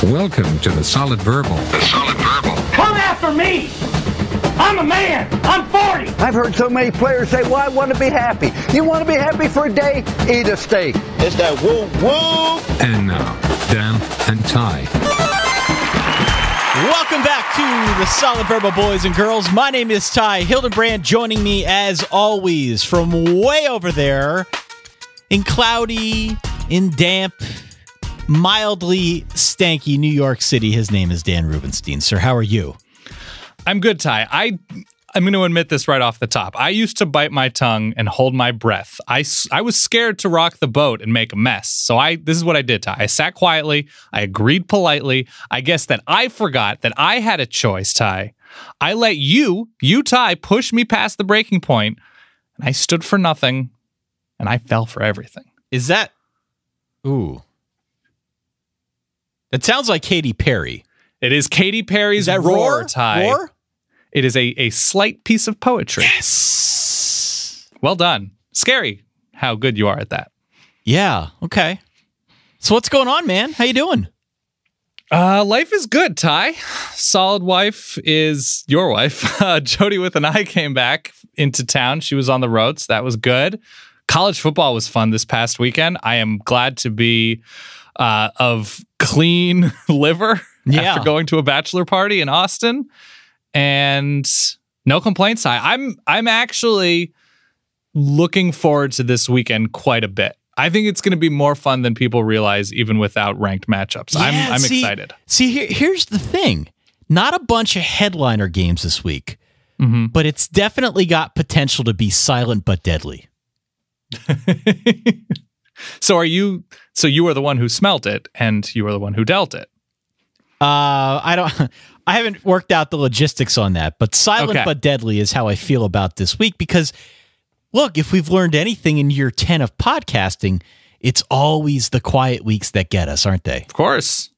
Welcome to the Solid Verbal. The Solid Verbal. Come after me! I'm a man! I'm 40! I've heard so many players say, well, I want to be happy. You want to be happy for a day? Eat a steak. It's that woo-woo! And now, Dan and Ty. Welcome back to the Solid Verbal Boys and Girls. My name is Ty Hildenbrand, joining me as always from way over there in cloudy, in damp, mildly stanky New York City. His name is Dan Rubenstein. Sir, how are you? I'm good, Ty. I'm going to admit this right off the top. I used to bite my tongue and hold my breath. I was scared to rock the boat and make a mess. So this is what I did, Ty. I sat quietly. I agreed politely. I guess that I forgot that I had a choice, Ty. I let you, Ty, push me past the breaking point, and I stood for nothing, and I fell for everything. Is that... Ooh. That sounds like Katy Perry. It is Katy Perry's Roar, Ty. Roar? It is a slight piece of poetry. Yes. Well done. Scary how good you are at that. Yeah. Okay. So what's going on, man? How you doing? Life is good, Ty. Solid wife is your wife. Jody with an eye came back into town. She was on the road, so that was good. College football was fun this past weekend. I am glad to be of clean liver after going to a bachelor party in Austin. And no complaints, Ty. I'm actually looking forward to this weekend quite a bit. I think it's going to be more fun than people realize, even without ranked matchups. Yeah, I'm excited. Here's the thing. Not a bunch of headliner games this week, but it's definitely got potential to be silent but deadly. So you are the one who smelt it, and you are the one who dealt it. I haven't worked out the logistics on that, but silent but deadly is how I feel about this week because, look, if we've learned anything in year 10 of podcasting, it's always the quiet weeks that get us, aren't they? Of course.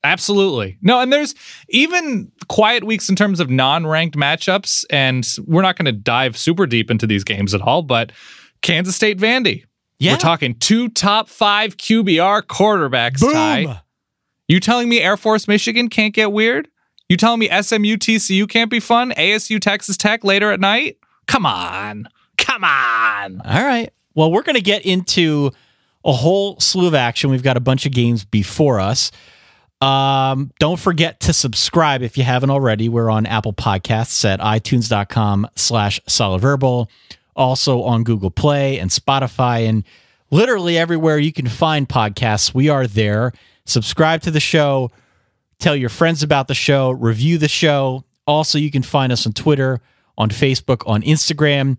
Absolutely. No, and there's even quiet weeks in terms of non-ranked matchups, and we're not going to dive super deep into these games at all, but Kansas State Vandy. Yeah. We're talking 2 top 5 QBR quarterbacks, Boom. Ty. You telling me Air Force Michigan can't get weird? You telling me SMU TCU can't be fun? ASU Texas Tech later at night? Come on. All right. Well, we're going to get into a whole slew of action. We've got a bunch of games before us. Don't forget to subscribe if you haven't already. We're on Apple Podcasts at itunes.com/solidverbal. Also on Google Play and Spotify and literally everywhere you can find podcasts. We are there. Subscribe to the show. Tell your friends about the show. Review the show. Also, you can find us on Twitter, on Facebook, on Instagram.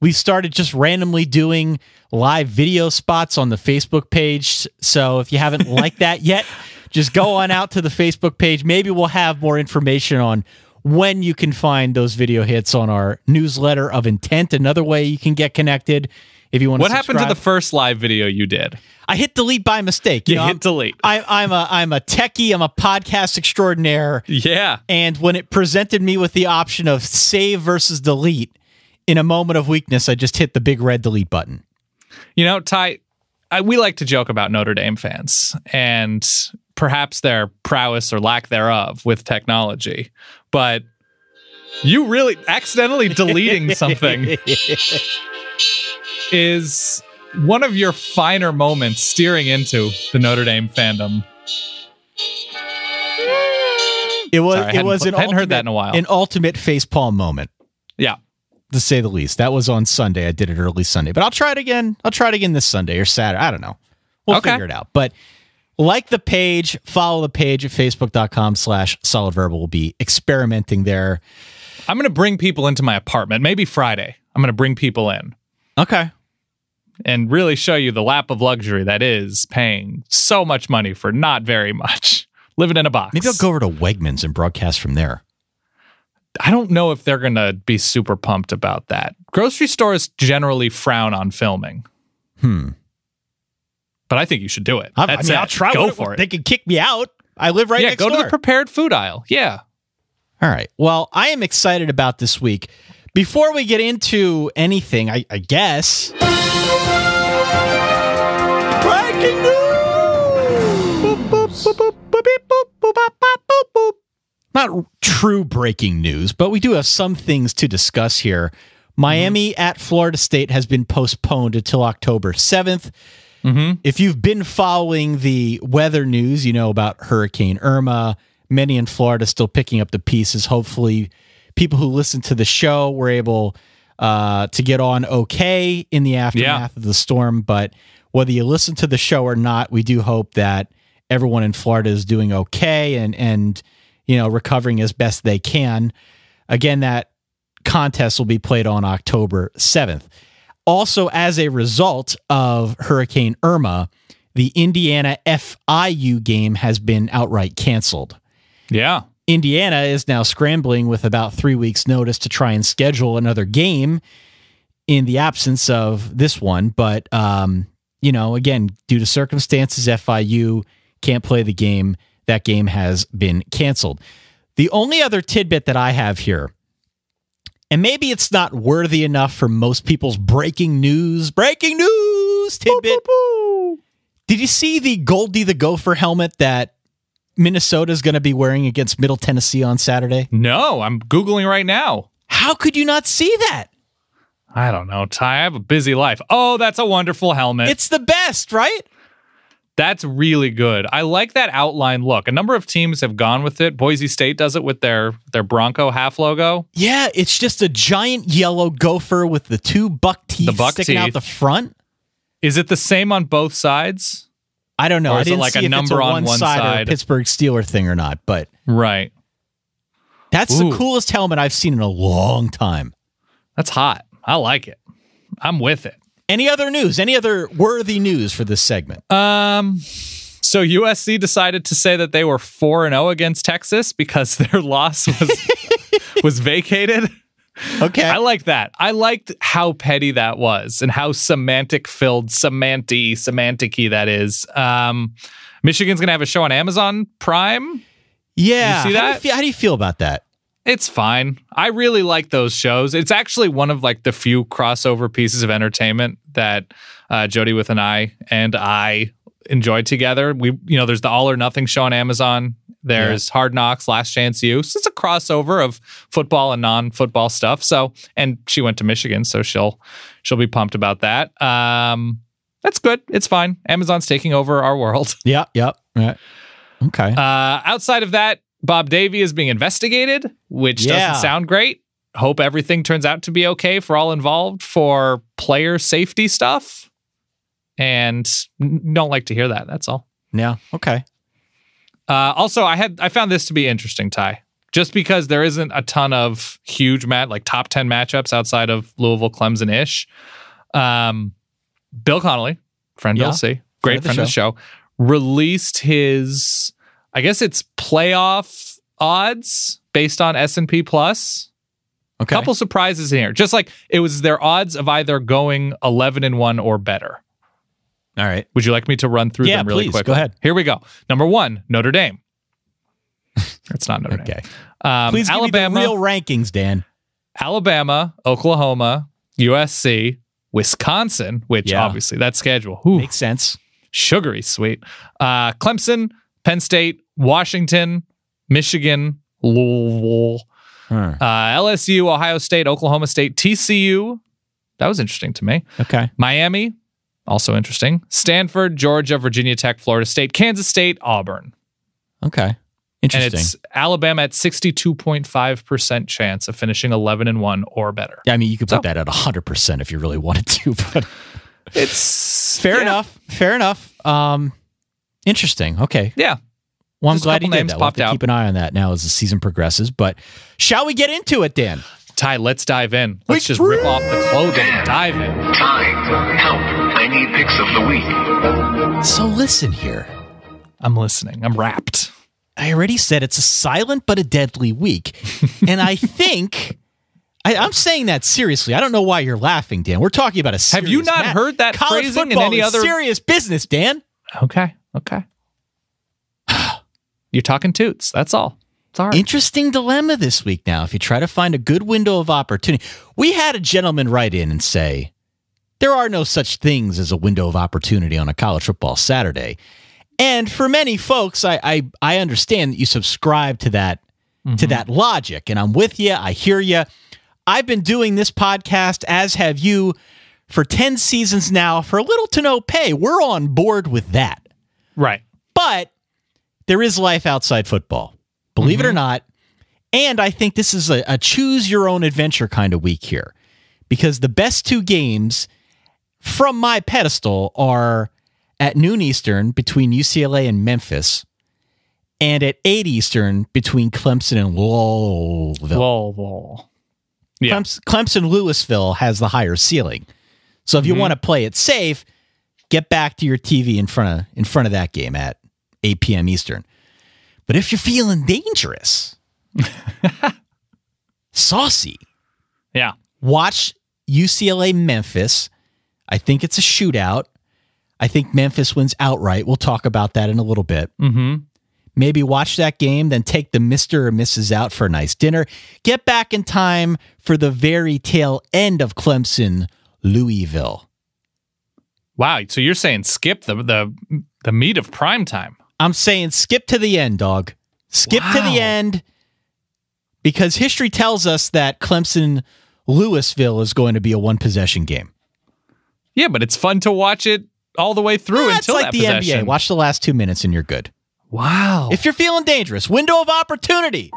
We've started just randomly doing live video spots on the Facebook page. So if you haven't liked that yet, just go on out to the Facebook page. Maybe we'll have more information on when you can find those video hits on our newsletter of intent. Another way you can get connected if you want to subscribe. What happened to the first live video you did? I hit delete by mistake. You hit delete. I'm a techie. I'm a podcast extraordinaire. Yeah. And when it presented me with the option of save versus delete, in a moment of weakness, I just hit the big red delete button. You know, Ty, we like to joke about Notre Dame fans and perhaps their prowess or lack thereof with technology. But you really accidentally deleting something is one of your finer moments steering into the Notre Dame fandom. It was. Sorry, it was an hadn't heard that in a while. An ultimate facepalm moment. Yeah, to say the least. That was on Sunday. I did it early Sunday, but I'll try it again. I'll try it again this Sunday or Saturday. I don't know. We'll figure it out. But like the page, follow the page at facebook.com/solidverbal. We'll be experimenting there. I'm going to bring people into my apartment. Maybe Friday. I'm going to bring people in. Okay. And really show you the lap of luxury that is paying so much money for not very much. Living in a box. Maybe I'll go over to Wegmans and broadcast from there. I don't know if they're going to be super pumped about that. Grocery stores generally frown on filming. But I think you should do it. I'll try. Go for it. They can kick me out. I live right next door. Yeah, go to the prepared food aisle. Yeah. All right. Well, I am excited about this week. Before we get into anything, I guess... Breaking news! boop, bop, bop, boop, boop. Not true breaking news, but we do have some things to discuss here. Miami at Florida State has been postponed until October 7th. If you've been following the weather news, you know about Hurricane Irma. Many in Florida still picking up the pieces. Hopefully, people who listen to the show were able to get on okay in the aftermath of the storm. But whether you listen to the show or not, we do hope that everyone in Florida is doing okay and recovering as best they can. Again, that contest will be played on October 7th. Also, as a result of Hurricane Irma, the Indiana FIU game has been outright canceled. Yeah. Indiana is now scrambling with about 3 weeks' notice to try and schedule another game in the absence of this one. But, again, due to circumstances, FIU can't play the game. That game has been canceled. The only other tidbit that I have here, and maybe it's not worthy enough for most people's breaking news tidbit. Boop, boop, boop. Did you see the Goldie the Gopher helmet that Minnesota is going to be wearing against Middle Tennessee on Saturday? No, I'm Googling right now. How could you not see that? I don't know, Ty. I have a busy life. Oh, that's a wonderful helmet. It's the best, right? That's really good. I like that outline look. A number of teams have gone with it. Boise State does it with their Bronco half logo. Yeah, it's just a giant yellow gopher with the two buck teeth sticking out the front. Is it the same on both sides? I don't know. Or I is didn't it like see a if number it's a on one side? or a Pittsburgh Steeler thing or not, but right. That's the coolest helmet I've seen in a long time. That's hot. I like it. I'm with it. Any other news? Any other worthy news for this segment? So USC decided to say that they were 4-0 against Texas because their loss was vacated. Okay. I like that. I liked how petty that was and how semantic-filled, semantic-y that is. Michigan's going to have a show on Amazon Prime. Yeah. You see that? How do you feel about that? It's fine. I really like those shows. It's actually one of like the few crossover pieces of entertainment that Jody with an I and I enjoyed together. There's the All or Nothing show on Amazon. There's Hard Knocks, Last Chance U. So it's a crossover of football and non-football stuff. So, and she went to Michigan, so she'll be pumped about that. That's good. It's fine. Amazon's taking over our world. Yep. Right. Okay. Outside of that, Bob Davie is being investigated, which doesn't sound great. Hope everything turns out to be okay for all involved for player safety stuff. And don't like to hear that. That's all. Yeah. Okay. Also, I found this to be interesting, Ty. Just because there isn't a ton of huge top 10 matchups outside of Louisville, Clemson-ish. Bill Connolly, friend Bill C, great friend of the show, released his, I guess it's playoff odds based on S&P Plus. Okay. Couple surprises in here. Just like it was their odds of either going 11-1 or better. All right. Would you like me to run through them really quickly? Go ahead. Here we go. Number 1, Notre Dame. It's not Notre Dame. Please Alabama, give me the real rankings, Dan. Alabama, Oklahoma, USC, Wisconsin, which obviously that schedule makes sense. Sugary sweet. Clemson, Penn State, Washington, Michigan, Louisville, LSU, Ohio State, Oklahoma State, TCU. That was interesting to me. Okay. Miami, also interesting. Stanford, Georgia, Virginia Tech, Florida State, Kansas State, Auburn. Okay. Interesting. And it's Alabama at 62.5% chance of finishing 11-1 or better. Yeah, I mean, you could put that at 100% if you really wanted to, but it's fair enough. Fair enough. Interesting. Okay. Yeah. Well, I'm Just glad you did names that. We'll have popped to out. keep an eye on that now as the season progresses. But shall we get into it, Dan? Ty, let's dive in. Let's just rip off the clothing and dive in. Time. Help. I need picks of the week. So listen here. I'm listening. I'm wrapped. I already said it's a silent but a deadly week. And I think... I'm saying that seriously. I don't know why you're laughing, Dan. We're talking about a serious Have you not heard that College phrasing in football any is other... serious business, Dan. Okay. You're talking toots. That's all. It's all right. Interesting dilemma this week now. If you try to find a good window of opportunity. We had a gentleman write in and say, there are no such things as a window of opportunity on a college football Saturday. And for many folks, I understand that you subscribe to that logic, and I'm with you. I hear you. I've been doing this podcast, as have you, for 10 seasons now for little to no pay. We're on board with that. Right. But there is life outside football, believe it or not. And I think this is a choose your own adventure kind of week here, because the best two games from my pedestal are at noon Eastern between UCLA and Memphis, and at 8 Eastern between Clemson and Louisville. Yeah. Clemson Louisville has the higher ceiling. So if you want to play it safe, get back to your TV in front of that game at 8 p.m. Eastern. But if you're feeling dangerous, saucy, yeah, watch UCLA Memphis. I think it's a shootout. I think Memphis wins outright. We'll talk about that in a little bit. Maybe watch that game, then take the Mr. or Mrs. out for a nice dinner. Get back in time for the very tail end of Clemson Louisville. Wow, so you're saying skip the meat of prime time? I'm saying skip to the end, dog. Skip to the end, because history tells us that Clemson Louisville is going to be a one-possession game. Yeah, but it's fun to watch it all the way through until like that the possession. NBA. Watch the last 2 minutes and you're good. Wow. If you're feeling dangerous, window of opportunity.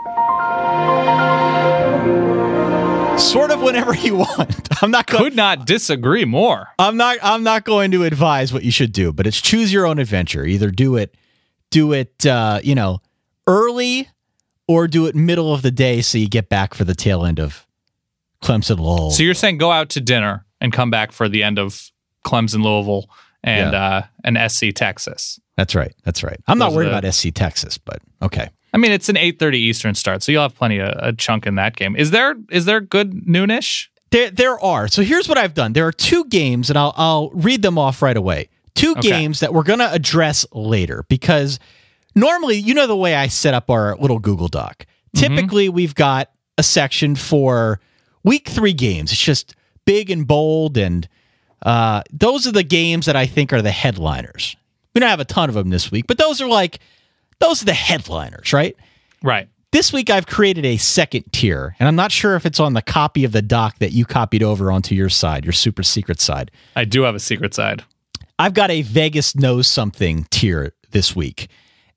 Sort of whenever you want. Could not disagree more. I'm not going to advise what you should do, but it's choose your own adventure. Either do it early, or do it middle of the day so you get back for the tail end of Clemson Louisville. So you're saying go out to dinner and come back for the end of Clemson Louisville and SC Texas. That's right. I'm not worried about SC Texas, but okay. I mean, it's an 8:30 Eastern start, so you'll have plenty of a chunk in that game. Is there good noonish? There are. So here's what I've done. There are two games, and I'll read them off right away. Two games that we're going to address later, because normally, you know the way I set up our little Google Doc. Typically, we've got a section for week 3 games. It's just big and bold, and those are the games that I think are the headliners. We don't have a ton of them this week, but those are the headliners, right? Right. This week, I've created a second tier, and I'm not sure if it's on the copy of the doc that you copied over onto your side, your super secret side. I do have a secret side. I've got a Vegas knows something tier this week,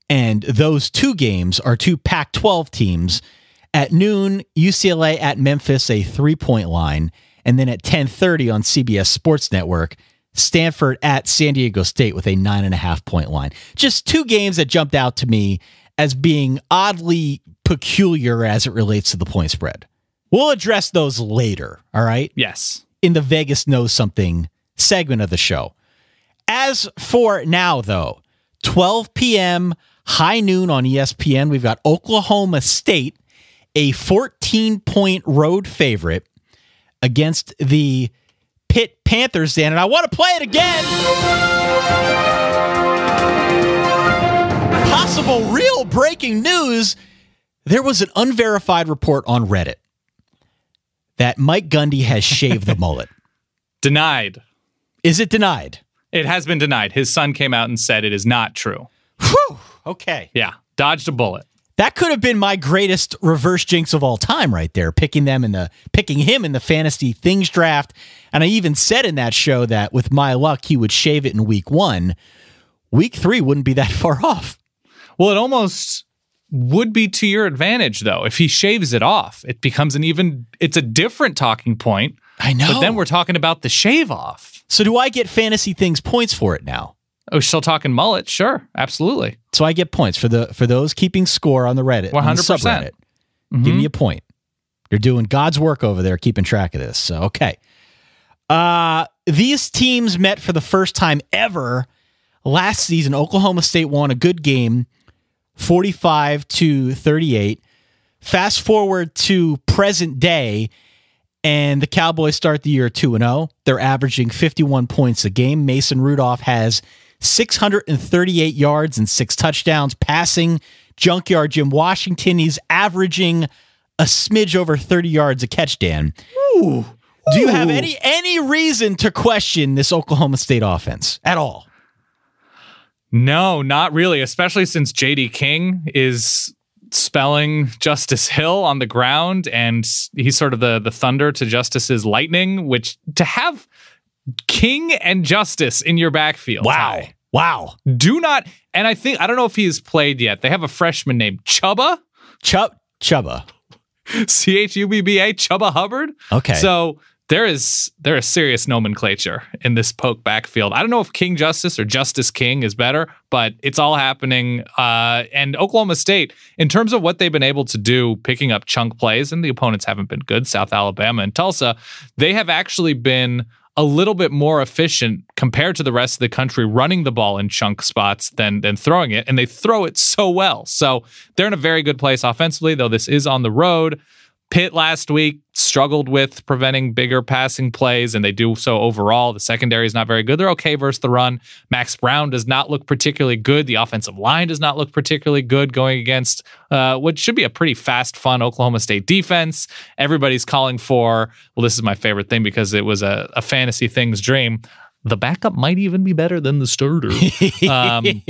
and those two games are two Pac-12 teams. At noon, UCLA at Memphis, a 3-point line, and then at 10:30 on CBS Sports Network, Stanford at San Diego State with a 9.5-point line. Just two games that jumped out to me as being oddly peculiar as it relates to the point spread. We'll address those later, all right? Yes. In the Vegas Knows Something segment of the show. As for now, though, 12 p.m., high noon on ESPN, we've got Oklahoma State, a 14-point road favorite against the Pitt Panthers, Dan, and I want to play it again. Possible real breaking news. There was an unverified report on Reddit that Mike Gundy has shaved the mullet. Denied. Is it denied? It has been denied. His son came out and said it is not true. Whew. Okay. Yeah. Dodged a bullet. That could have been my greatest reverse jinx of all time right there, picking him in the fantasy things draft. And I even said in that show that with my luck, he would shave it in week 1. Week 3 wouldn't be that far off. Well, it almost would be to your advantage, though. If he shaves it off, it becomes it's a different talking point. I know. But then we're talking about the shave off. So do I get fantasy things points for it now? Oh, still talking mullet? Sure. Absolutely. So I get points for those keeping score on the Reddit. 100%. On the subreddit. Give me a point. You're doing God's work over there, keeping track of this. So, okay. These teams met for the first time ever last season. Oklahoma State won a good game, 45-38. Fast forward to present day, and the Cowboys start the year 2-0. They're averaging 51 points a game. Mason Rudolph has 638 yards and 6 touchdowns. Passing, Junkyard Jim Washington, he's averaging a smidge over 30 yards a catch, Dan. Ooh. Do you have any reason to question this Oklahoma State offense at all? No, not really, especially since J.D. King is spelling Justice Hill on the ground, and he's sort of the thunder to Justice's lightning, which to have King and Justice in your backfield. Wow. Do not, and I don't know if he's played yet. They have a freshman named Chubba. Chubba. Chubba, Chubba Hubbard. Okay. So there is serious nomenclature in this poke backfield. I don't know if King Justice or Justice King is better, but it's all happening. And Oklahoma State, in terms of what they've been able to do, picking up chunk plays, and the opponents haven't been good, South Alabama and Tulsa, they have actually been a little bit more efficient compared to the rest of the country running the ball in chunk spots than throwing it, and they throw it so well. So they're in a very good place offensively, though this is on the road. Pitt last week struggled with preventing bigger passing plays, and they do so overall. The secondary is not very good. They're okay versus the run. Max Brown does not look particularly good. The offensive line does not look particularly good going against what should be a pretty fast, fun Oklahoma State defense. Everybody's calling for, well, this is my favorite thing because it was a fantasy things dream. The backup might even be better than the starter. Ben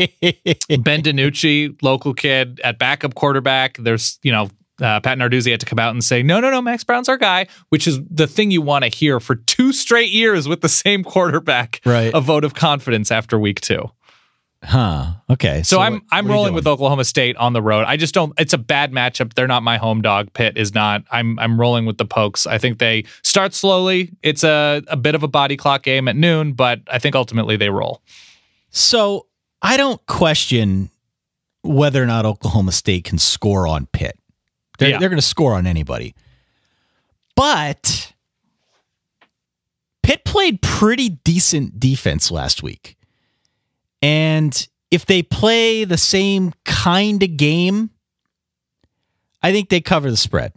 DiNucci, local kid at backup quarterback. There's, Pat Narduzzi had to come out and say, no, Max Brown's our guy, which is the thing you want to hear for 2 straight years with the same quarterback. Right. A vote of confidence after week 2. Okay. So I'm rolling with Oklahoma State on the road. I just don't. It's a bad matchup. They're not my home dog. Pitt is not. I'm rolling with the Pokes. I think they start slowly. It's a bit of a body clock game at noon, but I think ultimately they roll. So I don't question whether or not Oklahoma State can score on Pitt. They're going to score on anybody. But Pitt played pretty decent defense last week. And if they play the same kind of game, I think they cover the spread.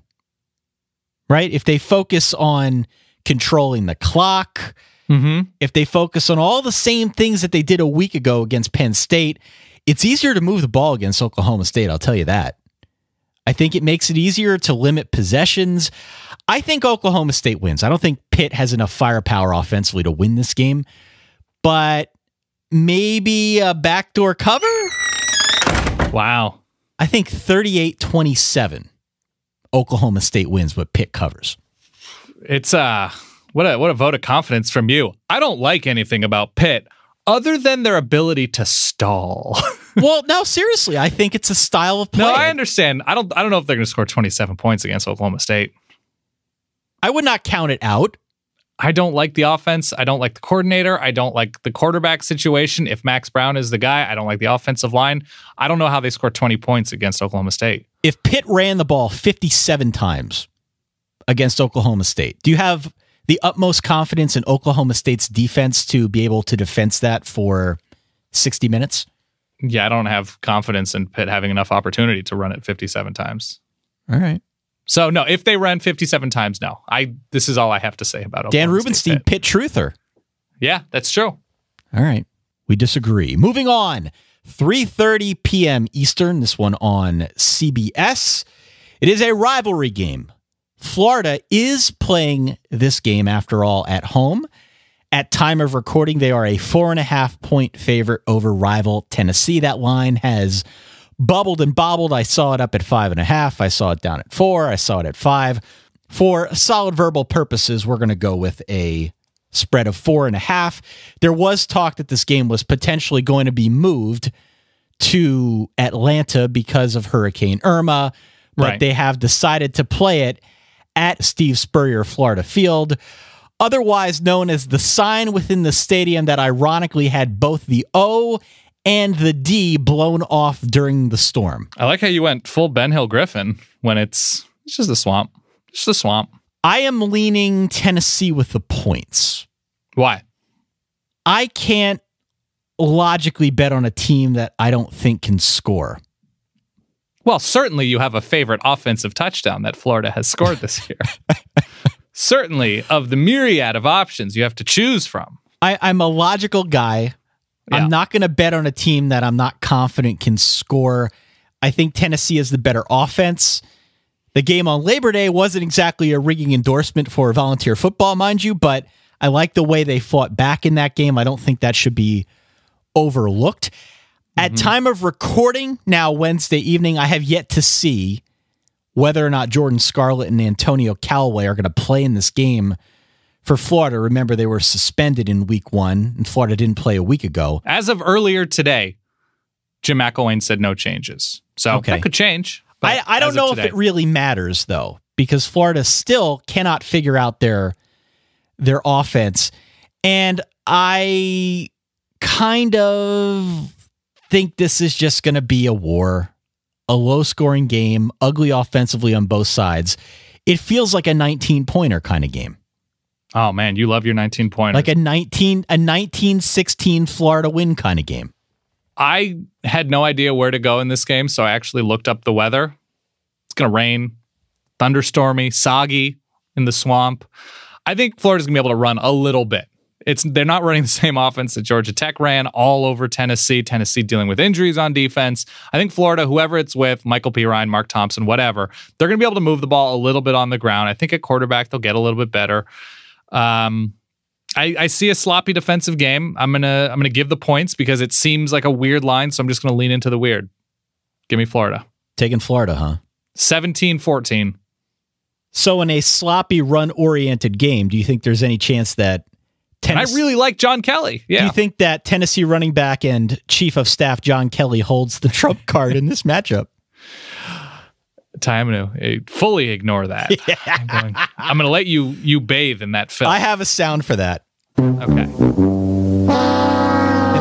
Right? If they focus on controlling the clock, if they focus on all the same things that they did a week ago against Penn State, it's easier to move the ball against Oklahoma State, I'll tell you that. I think it makes it easier to limit possessions. I think Oklahoma State wins. I don't think Pitt has enough firepower offensively to win this game, but maybe a backdoor cover? Wow. I think 38-27. Oklahoma State wins, but Pitt covers. It's what a vote of confidence from you. I don't like anything about Pitt other than their ability to stall. Well, no, seriously, I think it's a style of play. No, I understand. I don't know if they're going to score 27 points against Oklahoma State. I would not count it out. I don't like the offense. I don't like the coordinator. I don't like the quarterback situation. If Max Brown is the guy, I don't like the offensive line. I don't know how they score 20 points against Oklahoma State. If Pitt ran the ball 57 times against Oklahoma State, do you have the utmost confidence in Oklahoma State's defense to be able to defense that for 60 minutes? Yeah, I don't have confidence in Pitt having enough opportunity to run it 57 times. All right. So, no, if they ran 57 times, no. This is all I have to say about Oklahoma Dan Rubenstein, Pitt truther. Yeah, that's true. All right. We disagree. Moving on. 3:30 p.m. Eastern. This one on CBS. It is a rivalry game. Florida is playing this game, after all, at home. At time of recording, they are a 4.5-point favorite over rival Tennessee. That line has bubbled and bobbled. I saw it up at 5.5. I saw it down at 4. I saw it at 5. For solid verbal purposes, we're going to go with a spread of 4.5. There was talk that this game was potentially going to be moved to Atlanta because of Hurricane Irma, but they have decided to play it at Steve Spurrier Florida Field, otherwise known as the sign within the stadium that ironically had both the O and the D blown off during the storm. I like how you went full Ben Hill Griffin when it's just a swamp. It's just a swamp. I am leaning Tennessee with the points. Why? I can't logically bet on a team that I don't think can score. Well, certainly you have a favorite offensive touchdown that Florida has scored this year. Certainly, of the myriad of options you have to choose from. I'm a logical guy. Yeah. I'm not going to bet on a team that I'm not confident can score. I think Tennessee is the better offense. The game on Labor Day wasn't exactly a ringing endorsement for volunteer football, mind you, but I like the way they fought back in that game. I don't think that should be overlooked. At time of recording, now Wednesday evening, I have yet to see whether or not Jordan Scarlett and Antonio Callaway are going to play in this game for Florida. Remember, they were suspended in week 1, and Florida didn't play a week ago. As of earlier today, Jim McElwain said no changes. So that could change. I don't know if it really matters, though, because Florida still cannot figure out their offense. And I kind of think this is just going to be a war, a low-scoring game, ugly offensively on both sides. It feels like a 19-pointer kind of game. Oh, man, you love your 19-pointers. Like a 19-16 Florida win kind of game. I had no idea where to go in this game, so I actually looked up the weather. It's going to rain, thunderstormy, soggy in the swamp. I think Florida's going to be able to run a little bit. They're not running the same offense that Georgia Tech ran all over Tennessee. Tennessee dealing with injuries on defense. I think Florida, whoever it's with, Michael P. Ryan, Mark Thompson, whatever, they're going to be able to move the ball a little bit on the ground. I think at quarterback, they'll get a little bit better. I see a sloppy defensive game. I'm gonna give the points because it seems like a weird line, so I'm just gonna lean into the weird. Give me Florida. Taking Florida, huh? 17-14. So in a sloppy run-oriented game, do you think there's any chance that Tennessee... And I really like John Kelly. Yeah. Do you think that Tennessee running back and chief of staff John Kelly holds the trump card in this matchup? Ty, I'm going to fully ignore that. Yeah. I'm going to let you bathe in that film. I have a sound for that. Okay. And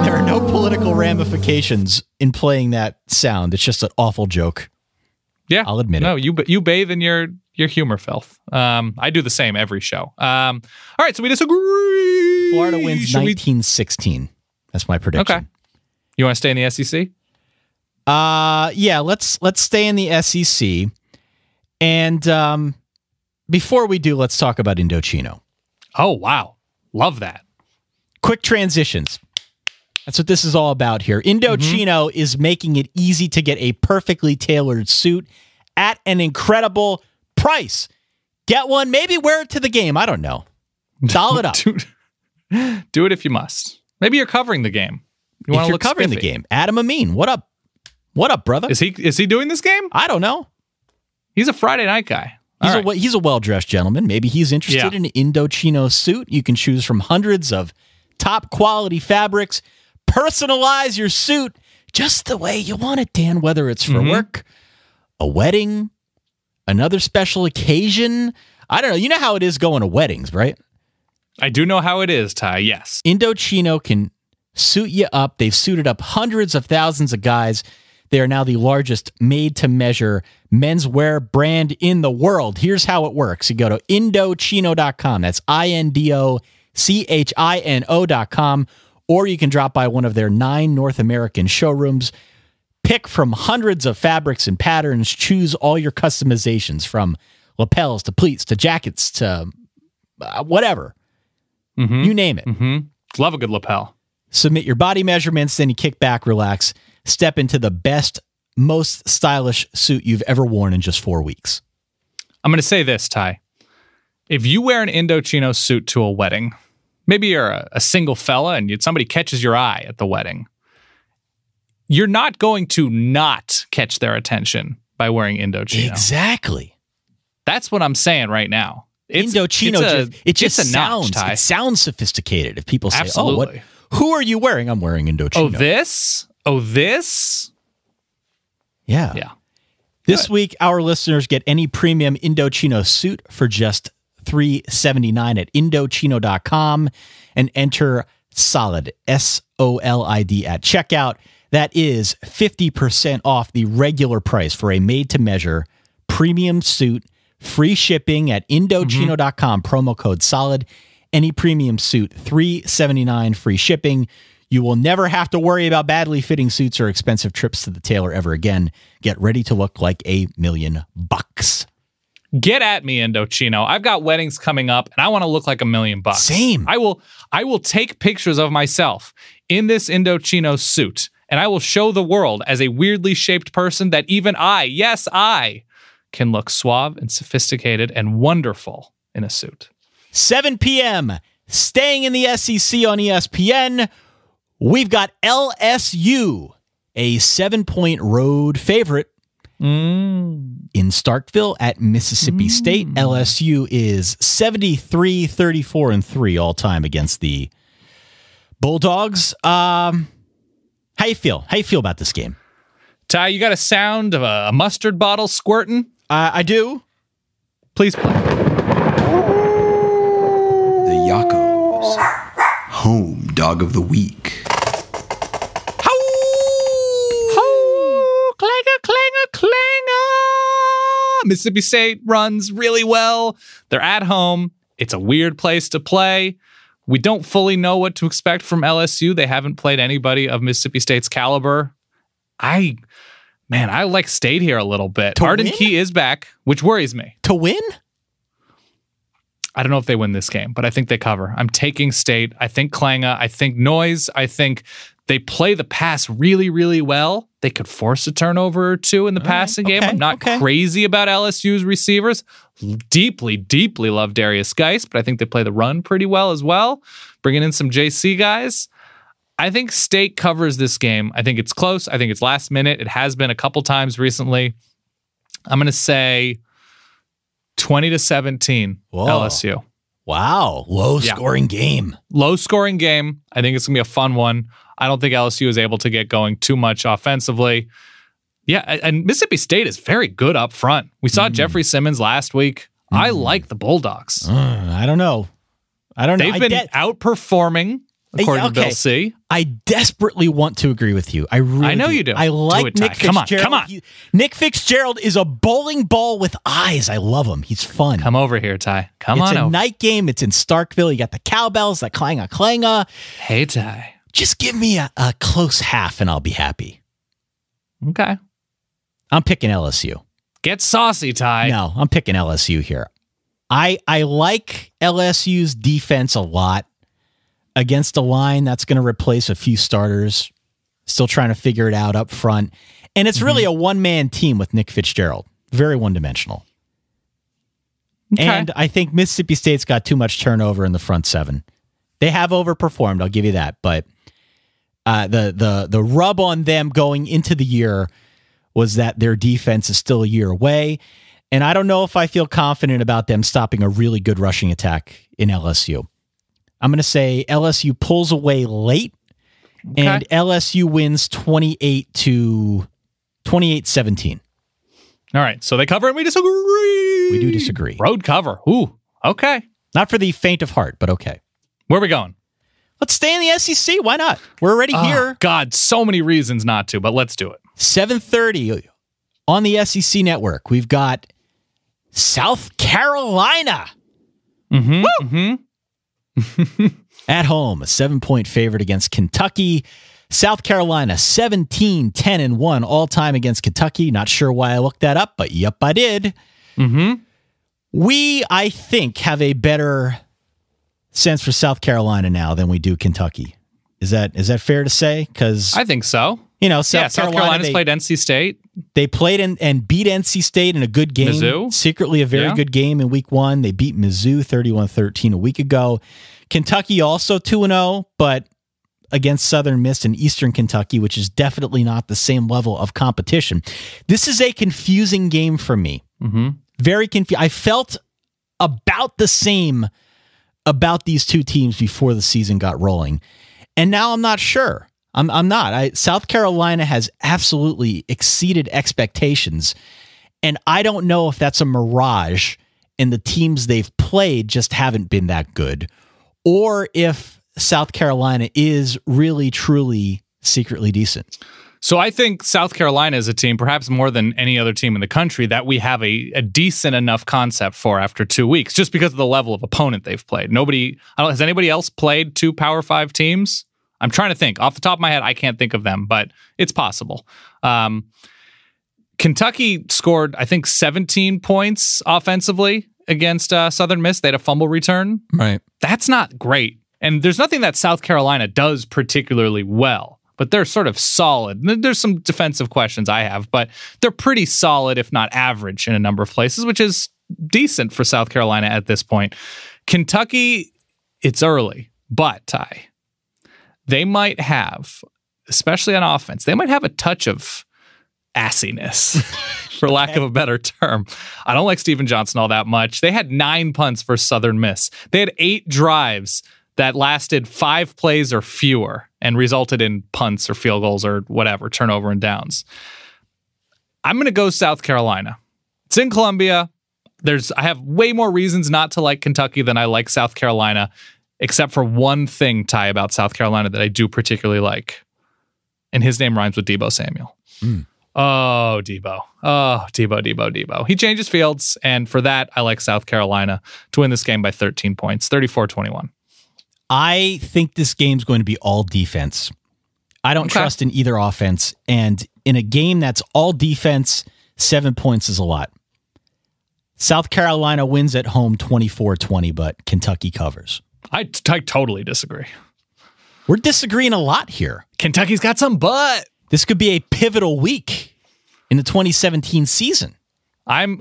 there are no political ramifications in playing that sound. It's just an awful joke. Yeah. I'll admit it. No, you bathe in your humor filth. I do the same every show. All right, so we disagree. Florida wins 19-16. That's my prediction. Okay. You want to stay in the SEC? Yeah, let's stay in the SEC. And before we do, let's talk about Indochino. Oh, wow. Love that. Quick transitions. That's what this is all about here. Indochino is making it easy to get a perfectly tailored suit at an incredible price. Get one, maybe wear it to the game. I don't know. Doll it up. Do it if you must. Maybe you're covering the game. If you're covering the game. Adam Amin, what up? What up, brother? Is he doing this game? I don't know. He's a Friday night guy. He's a well-dressed gentleman. Maybe he's interested in an Indochino suit. You can choose from hundreds of top-quality fabrics. Personalize your suit just the way you want it, Dan, whether it's for work, a wedding, another special occasion. I don't know. You know how it is going to weddings, right? I do know how it is, Ty, yes. Indochino can suit you up. They've suited up hundreds of thousands of guys. They are now the largest made-to-measure menswear brand in the world. Here's how it works. You go to Indochino.com. That's INDOCHINO.com. Or you can drop by one of their 9 North American showrooms. Pick from hundreds of fabrics and patterns. Choose all your customizations from lapels to pleats to jackets to whatever. You name it. Love a good lapel. Submit your body measurements, then you kick back, relax. Step into the best, most stylish suit you've ever worn in just 4 weeks. I'm going to say this, Ty. If you wear an Indochino suit to a wedding, maybe you're a single fella and somebody catches your eye at the wedding, you're not going to not catch their attention by wearing Indochino. Exactly. That's what I'm saying right now. Indochino, it just sounds, notch, it sounds sophisticated. If people say, absolutely. Who are you wearing? I'm wearing Indochino. Oh, this? Yeah. This week, our listeners get any premium Indochino suit for just $379 at Indochino.com and enter SOLID, SOLID at checkout. That is 50% off the regular price for a made-to-measure premium suit. Free shipping at Indochino.com. Promo code SOLID. Any premium suit, $379 free shipping. You will never have to worry about badly fitting suits or expensive trips to the tailor ever again. Get ready to look like $1,000,000. Get at me, Indochino. I've got weddings coming up, and I want to look like $1,000,000. Same. I will take pictures of myself in this Indochino suit, and I will show the world as a weirdly shaped person that even I can look suave and sophisticated and wonderful in a suit. 7 p.m. Staying in the SEC on ESPN. We've got LSU a 7-point road favorite in Starkville at Mississippi State. LSU is 73-34-3 all time against the Bulldogs. How you feel? How you feel about this game? Ty, you got a sound of a mustard bottle squirting? I do. Please play. The Yakos, home dog of the week. Clanger, clanger, clanger. Mississippi State runs really well. They're at home. It's a weird place to play. We don't fully know what to expect from LSU. They haven't played anybody of Mississippi State's caliber. I like State here a little bit. Arden Key is back, which worries me. To win? I don't know if they win this game, but I think they cover. I'm taking State. I think Klanga. I think Noise. I think they play the pass really, really well. They could force a turnover or two in the passing game. I'm not crazy about LSU's receivers. Deeply, deeply love Darius Geis, but I think they play the run pretty well as well. Bringing in some JC guys. I think State covers this game. I think it's close. I think it's last minute. It has been a couple times recently. I'm going to say 20-17 LSU. Wow. Low scoring game. Low scoring game. I think it's going to be a fun one. I don't think LSU is able to get going too much offensively. Yeah, and Mississippi State is very good up front. We saw Jeffrey Simmons last week. I like the Bulldogs. I don't know. They've been outperforming, according to Bill C. I desperately want to agree with you. I know you do. I like Nick Fitzgerald. Come on. Nick Fitzgerald is a bowling ball with eyes. I love him. He's fun. Come over here, Ty. Come on over. It's a night game. It's in Starkville. You got the cowbells, that clanger. Hey, Ty. Just give me a close half and I'll be happy. Okay. I'm picking LSU. Get saucy, Ty. No, I'm picking LSU here. I like LSU's defense a lot against a line that's going to replace a few starters. Still trying to figure it out up front. And it's really a one-man team with Nick Fitzgerald. Very one-dimensional. Okay. And I think Mississippi State's got too much turnover in the front seven. They have overperformed, I'll give you that. But the rub on them going into the year was that their defense is still a year away. And I don't know if I feel confident about them stopping a really good rushing attack in LSU. I'm going to say LSU pulls away late, and LSU wins 28-17. All right, so they cover and we disagree. We do disagree. Road cover. Ooh, okay. Not for the faint of heart, but okay. Where are we going? Let's stay in the SEC. Why not? We're already here. God, so many reasons not to, but let's do it. 7:30 on the SEC network. We've got South Carolina. At home, a 7-point favorite against Kentucky. South Carolina, 17-10-1 all time against Kentucky. Not sure why I looked that up, but yep, I did. We, I think, have a better sense for South Carolina now than we do Kentucky. Is that fair to say? Because I think so. You know, South Carolina's played NC State. They played and beat NC State in a good game. Mizzou. Secretly a very good game in week one. They beat Mizzou 31-13 a week ago. Kentucky also 2-0, but against Southern Miss and Eastern Kentucky, which is definitely not the same level of competition. This is a confusing game for me. Very confused. I felt about the same about these two teams before the season got rolling. And now I'm not sure. I'm not. South Carolina has absolutely exceeded expectations. And I don't know if that's a mirage and the teams they've played just haven't been that good, or if South Carolina is really, truly, secretly decent. So I think South Carolina is a team, perhaps more than any other team in the country, that we have a decent enough concept for after 2 weeks, just because of the level of opponent they've played. Has anybody else played two Power 5 teams? I'm trying to think. Off the top of my head, I can't think of them, but it's possible. Kentucky scored, I think, 17 points offensively against Southern Miss. They had a fumble return. Right. That's not great. And there's nothing that South Carolina does particularly well, but they're sort of solid. There's some defensive questions I have, but they're pretty solid, if not average, in a number of places, which is decent for South Carolina at this point. Kentucky, it's early, but Ty, they might have especially on offense. They might have a touch of assiness, for lack of a better term. I don't like Steven Johnson all that much. They had 9 punts for Southern Miss. They had 8 drives that lasted 5 plays or fewer and resulted in punts or field goals or whatever, turnover and downs. I'm going to go South Carolina. It's in Columbia. I have way more reasons not to like Kentucky than I like South Carolina, except for one thing, Ty, about South Carolina that I do particularly like. And his name rhymes with Deebo Samuel. Oh, Deebo. Oh, Deebo. He changes fields, and for that, I like South Carolina to win this game by 13 points, 34-21. I think this game's going to be all defense. I don't trust in either offense, and in a game that's all defense, 7 points is a lot. South Carolina wins at home 24-20, but Kentucky covers. I totally disagree. We're disagreeing a lot here. Kentucky's got some butt. This could be a pivotal week in the 2017 season.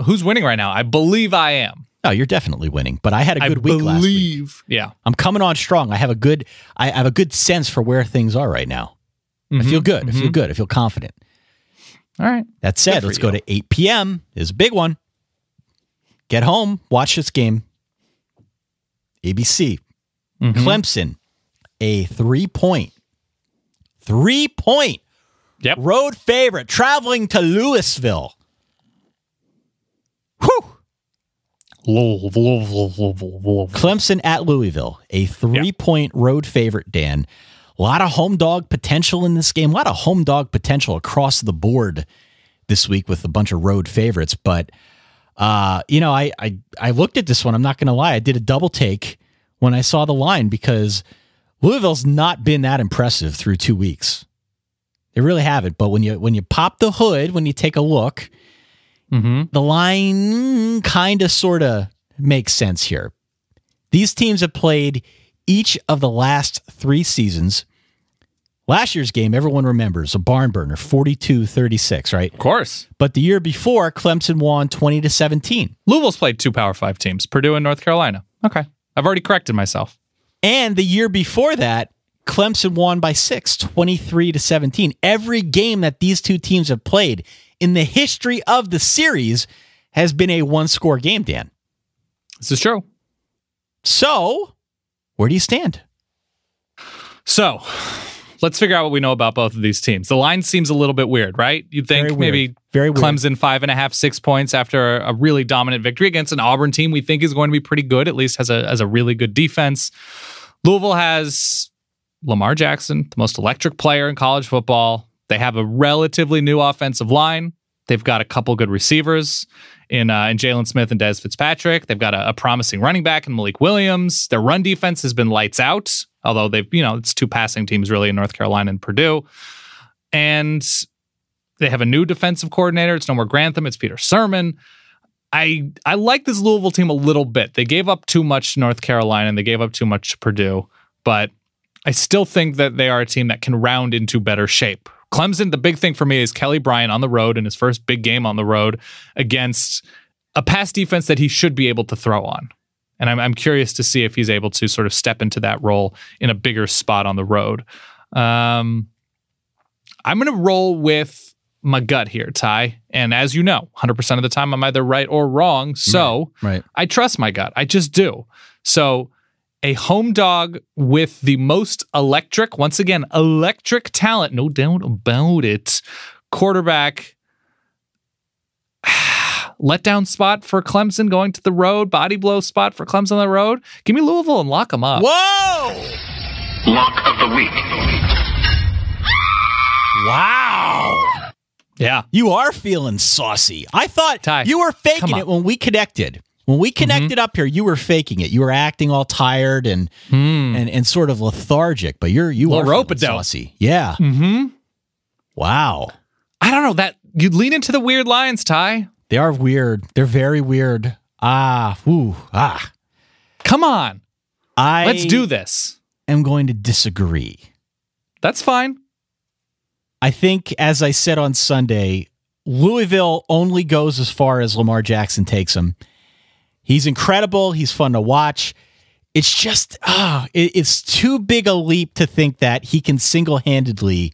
Who's winning right now? I believe I am. Oh, you're definitely winning, but I had a good week last week. Yeah. I'm coming on strong. I have a good sense for where things are right now. I feel good. I feel good. I feel confident. All right. That said, let's go to 8 p.m. Is a big one. Get home, watch this game. ABC. Clemson, a 3-point road favorite, traveling to Louisville. Whew. Clemson at Louisville, a 3-point road favorite, Dan. A lot of home dog potential in this game. A lot of home dog potential across the board this week with a bunch of road favorites. But, I looked at this one. I'm not going to lie. I did a double take when I saw the line because Louisville's not been that impressive through 2 weeks. They really haven't. But when you pop the hood, when you take a look, the line kind of sort of makes sense here. These teams have played each of the last 3 seasons. Last year's game, everyone remembers, a barn burner, 42-36, right? Of course. But the year before, Clemson won 20-17. Louisville's played 2 Power 5 teams, Purdue and North Carolina. Okay. I've already corrected myself. And the year before that, Clemson won by 6, 23-17. Every game that these two teams have played in the history of the series has been a 1-score game, Dan. This is true. So, where do you stand? So, let's figure out what we know about both of these teams. The line seems a little bit weird, right? You'd think maybe very Clemson 5.5, 6 points after a really dominant victory against an Auburn team we think is going to be pretty good, at least has a really good defense. Louisville has Lamar Jackson, the most electric player in college football. They have a relatively new offensive line. They've got a couple good receivers in Jalen Smith and Dez Fitzpatrick. They've got a promising running back in Malik Williams. Their run defense has been lights out, although it's 2 passing teams really in North Carolina and Purdue. And they have a new defensive coordinator. It's no more Grantham. It's Peter Sermon. I like this Louisville team a little bit. They gave up too much to North Carolina and they gave up too much to Purdue, but I still think that they are a team that can round into better shape. Clemson, the big thing for me is Kelly Bryant on the road in his first big game on the road against a pass defense that he should be able to throw on. And I'm curious to see if he's able to sort of step into that role in a bigger spot on the road. I'm going to roll with my gut here, Ty. And as you know, 100% of the time I'm either right or wrong. So right. I trust my gut. I just do. So a home dog with the most electric, once again, electric talent, no doubt about it, quarterback, letdown spot for Clemson going to the road, body blow spot for Clemson on the road. Give me Louisville and lock them up. Whoa! Lock of the week. Wow. Yeah. You are feeling saucy. I thought Ty, you were faking it when we connected. When we connected up here, you were faking it. You were acting all tired and sort of lethargic, but you are feeling saucy. Yeah. Wow. I don't know that you'd lean into the weird lines, Ty. They are weird. They're very weird. Come on. Let's do this. I'm going to disagree. That's fine. I think, as I said on Sunday, Louisville only goes as far as Lamar Jackson takes them. He's incredible. He's fun to watch. It's just, it's too big a leap to think that he can single-handedly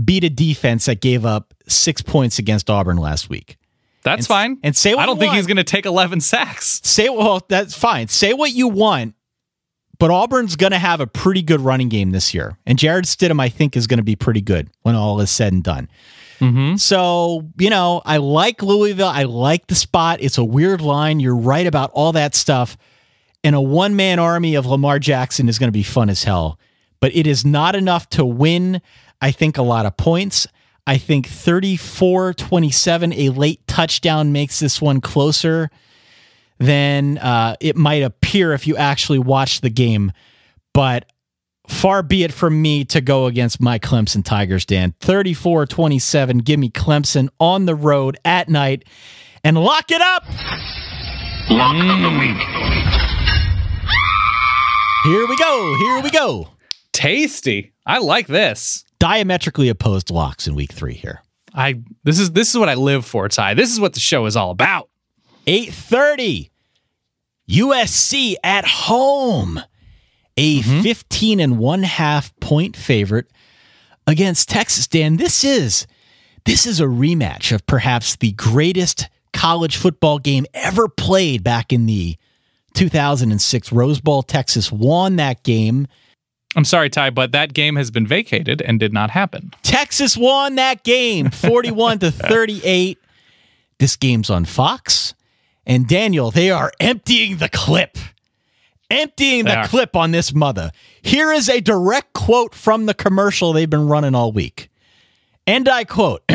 beat a defense that gave up 6 points against Auburn last week. That's fine. And say what I don't you think want. he's going to take 11 sacks. That's fine. Say what you want, but Auburn's going to have a pretty good running game this year. And Jared Stidham, I think, is going to be pretty good when all is said and done. Mm-hmm. So, I like Louisville. I like the spot. It's a weird line. You're right about all that stuff. And a one-man army of Lamar Jackson is going to be fun as hell. But it is not enough to win, I think, a lot of points. I think 34-27, a late touchdown, makes this one closer than it might appear if you actually watch the game. But far be it from me to go against my Clemson Tigers, Dan. 34-27, give me Clemson on the road at night. And lock it up! Lock of the week. Here we go. Tasty. I like this. Diametrically opposed locks in week 3 here. This is what I live for, Ty. This is what the show is all about. 8:30. USC at home. A 15.5 point favorite against Texas. Dan, this is a rematch of perhaps the greatest college football game ever played back in the 2006 Rose Bowl. Texas won that game. I'm sorry, Ty, but that game has been vacated and did not happen. Texas won that game 41-38. This game's on Fox. And Daniel, they are emptying the clip. Clip on this mother. Here is a direct quote from the commercial they've been running all week. And I quote,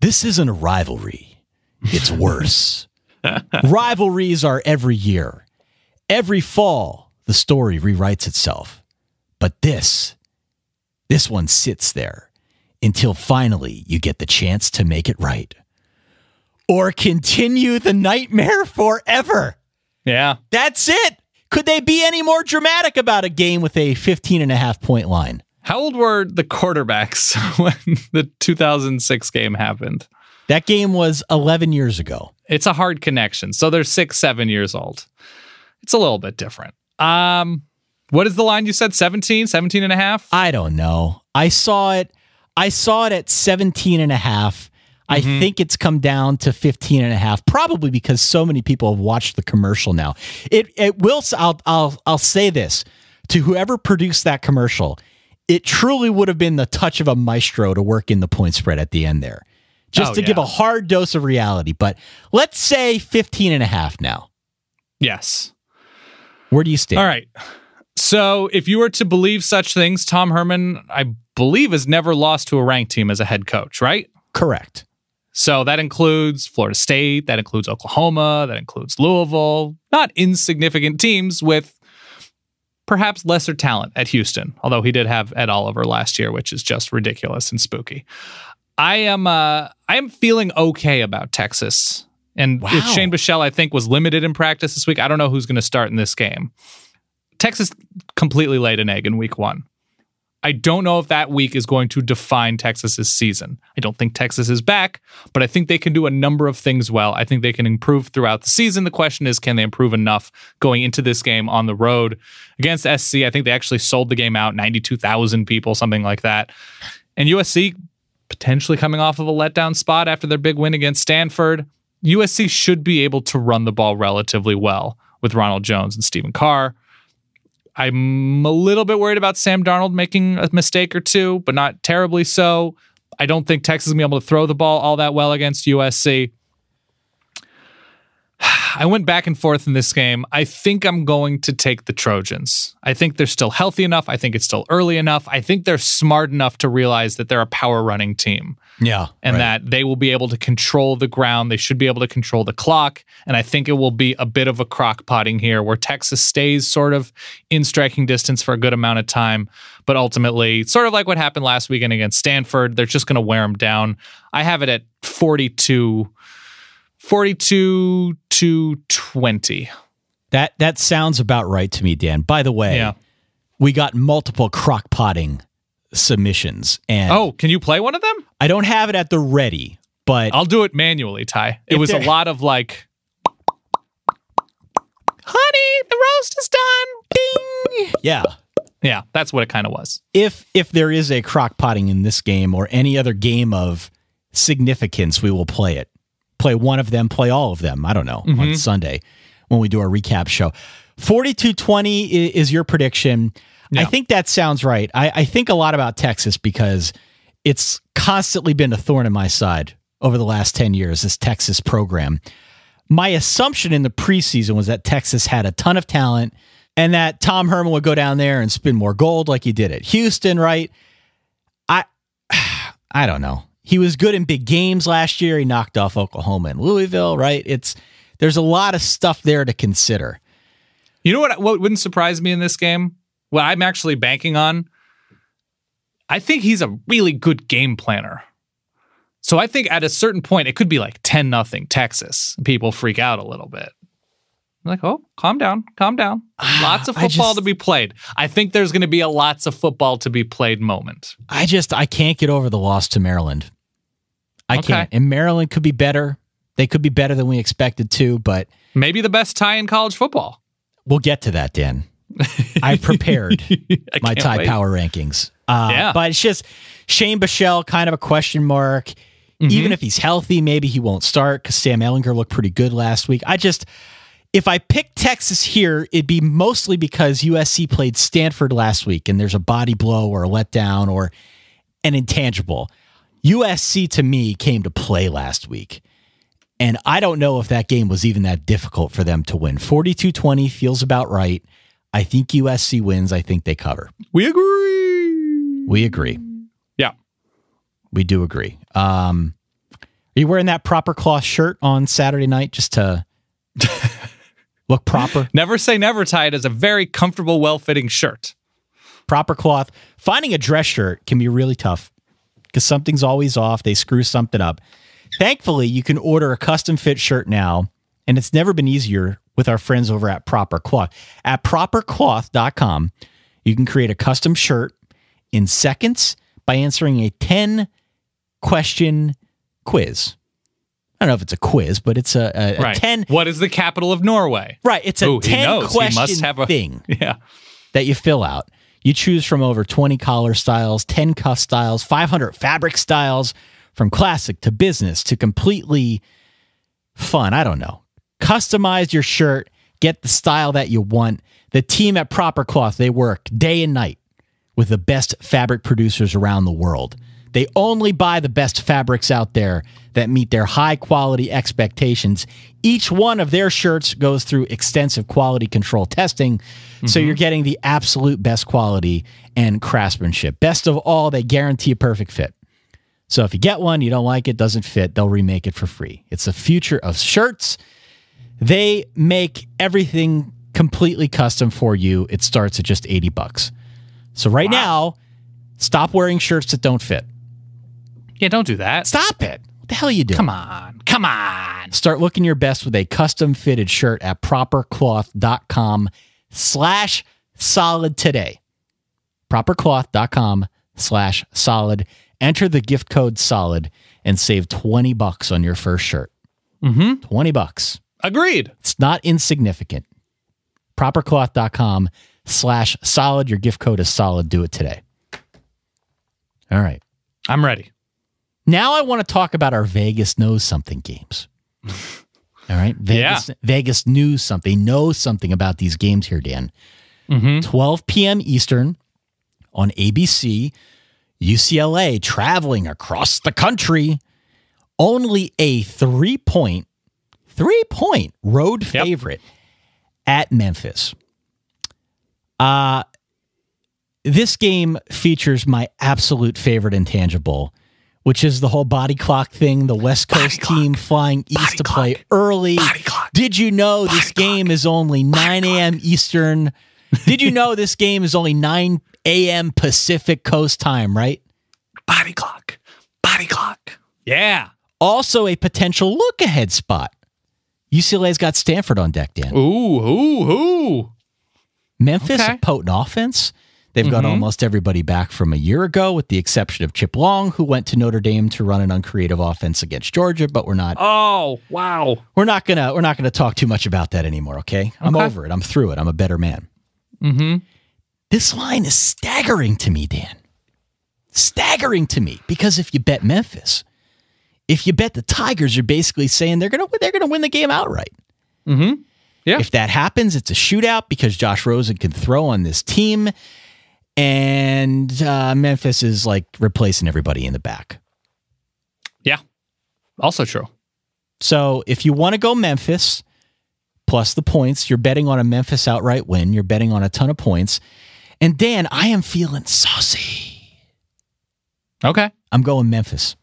"This isn't a rivalry. It's worse. Rivalries are every year. Every fall, the story rewrites itself. But this one sits there until finally you get the chance to make it right. Or continue the nightmare forever." Yeah. That's it. Could they be any more dramatic about a game with a 15.5 point line? How old were the quarterbacks when the 2006 game happened? That game was 11 years ago. It's a hard connection. So they're 6, 7 years old. It's a little bit different. What is the line you said? 17 and a half? I don't know. I saw it at 17 and a half. I think it's come down to 15 and a half, probably because so many people have watched the commercial now. It will. I'll say this to whoever produced that commercial. It truly would have been the touch of a maestro to work in the point spread at the end there, just to give a hard dose of reality. But let's say 15 and a half now. Yes. Where do you stand? All right. So if you were to believe such things, Tom Herman, I believe, has never lost to a ranked team as a head coach, right? Correct. So that includes Florida State, that includes Oklahoma, that includes Louisville, not insignificant teams with perhaps lesser talent at Houston, although he did have Ed Oliver last year, which is just ridiculous and spooky. I am feeling okay about Texas. And if Shane Buechele, I think, was limited in practice this week, I don't know who's going to start in this game. Texas completely laid an egg in week 1. I don't know if that week is going to define Texas's season. I don't think Texas is back, but I think they can do a number of things well. I think they can improve throughout the season. The question is, can they improve enough going into this game on the road against SC? I think they actually sold the game out, 92,000 people, something like that. And USC potentially coming off of a letdown spot after their big win against Stanford. USC should be able to run the ball relatively well with Ronald Jones and Stephen Carr. I'm a little bit worried about Sam Darnold making a mistake or two, but not terribly so. I don't think Texas is going to be able to throw the ball all that well against USC. I went back and forth in this game. I think I'm going to take the Trojans. I think they're still healthy enough. I think it's still early enough. I think they're smart enough to realize that they're a power running team. Yeah. And that they will be able to control the ground. They should be able to control the clock. And I think it will be a bit of a crock potting here where Texas stays sort of in striking distance for a good amount of time. But ultimately, sort of like what happened last weekend against Stanford, they're just going to wear them down. I have it at 42 to 20. That sounds about right to me, Dan. By the way, we got multiple crock potting submissions. And can you play one of them? I don't have it at the ready, but I'll do it manually, Ty. It was a lot of like, honey, the roast is done. Ding. Yeah. Yeah, that's what it kind of was. If there is a crock potting in this game or any other game of significance, we will play it. Play one of them, play all of them. I don't know, on Sunday when we do our recap show. 42-20 is your prediction. Yeah. I think that sounds right. I think a lot about Texas because it's constantly been a thorn in my side over the last 10 years, this Texas program. My assumption in the preseason was that Texas had a ton of talent and that Tom Herman would go down there and spin more gold like he did at Houston, right? I don't know. He was good in big games last year. He knocked off Oklahoma and Louisville, right? There's a lot of stuff there to consider. You know what wouldn't surprise me in this game? What I'm actually banking on? I think he's a really good game planner. So I think at a certain point, it could be like 10-0 Texas. People freak out a little bit. I'm like, oh, calm down. Lots of football to be played. I think there's going to be a lots of football to be played moment. I can't get over the loss to Maryland. I can't. And Maryland could be better. They could be better than we expected to, but... Maybe the best tie in college football. We'll get to that, Dan. I prepared my tie power rankings. But it's just Shane Bichelle, kind of a question mark. Even if he's healthy, maybe he won't start because Sam Ehlinger looked pretty good last week. If I pick Texas here, it'd be mostly because USC played Stanford last week and there's a body blow or a letdown or an intangible. USC, to me, came to play last week. And I don't know if that game was even that difficult for them to win. 42-20 feels about right. I think USC wins. I think they cover. We agree. Yeah. We do agree. Are you wearing that proper cloth shirt on Saturday night just to look proper? Never say never, Ty. It is a very comfortable, well-fitting shirt. Proper cloth. Finding a dress shirt can be really tough because something's always off. They screw something up. Thankfully, you can order a custom fit shirt now, and it's never been easier with our friends over at Proper Cloth. At propercloth.com, you can create a custom shirt in seconds by answering a 10-question quiz. I don't know if it's a quiz, but it's a right. 10... What is the capital of Norway? Right, it's a 10-question thing that you fill out. You choose from over 20 collar styles, 10 cuff styles, 500 fabric styles, from classic to business to completely fun. I don't know. Customize your shirt. Get the style that you want. The team at Proper Cloth, they work day and night with the best fabric producers around the world. They only buy the best fabrics out there that meet their high quality expectations. Each one of their shirts goes through extensive quality control testing, so you're getting the absolute best quality and craftsmanship. Best of all, they guarantee a perfect fit. So if you get one, you don't like it, doesn't fit, they'll remake it for free. It's the future of shirts. They make everything completely custom for you. It starts at just $80. So right now, stop wearing shirts that don't fit. Yeah, don't do that. Stop it. What the hell are you doing? Come on. Start looking your best with a custom fitted shirt at propercloth.com/solid today. propercloth.com/solid. Enter the gift code SOLID and save $20 on your first shirt. $20. Agreed. It's not insignificant. propercloth.com/solid. Your gift code is SOLID. Do it today. All right. I'm ready. Now I want to talk about our Vegas Knows Something games. All right. Vegas knew something, knows something about these games here, Dan. 12 p.m. Eastern on ABC. UCLA traveling across the country. Only a three-point road favorite at Memphis. This game features my absolute favorite intangible, which is the whole body clock thing. The West Coast team flying east to play early. Did you know this game is only 9 a.m. Eastern? Did you know this game is only 9 a.m. Pacific Coast time, right? Body clock. Yeah. Also a potential look-ahead spot. UCLA's got Stanford on deck, Dan. Ooh. Memphis, a potent offense. They've got almost everybody back from a year ago, with the exception of Chip Long, who went to Notre Dame to run an uncreative offense against Georgia. But we're not. Oh, wow. We're not gonna talk too much about that anymore. Okay, I'm over it. I'm through it. I'm a better man. This line is staggering to me, Dan. Staggering to me, because if you bet Memphis, if you bet the Tigers, you're basically saying they're gonna win the game outright. Mm-hmm. Yeah. If that happens, it's a shootout because Josh Rosen can throw on this team, and Memphis is like replacing everybody in the back. Yeah, also true. So if you want to go Memphis plus the points, you're betting on a Memphis outright win. You're betting on a ton of points. And Dan, I am feeling saucy. Okay. I'm going Memphis.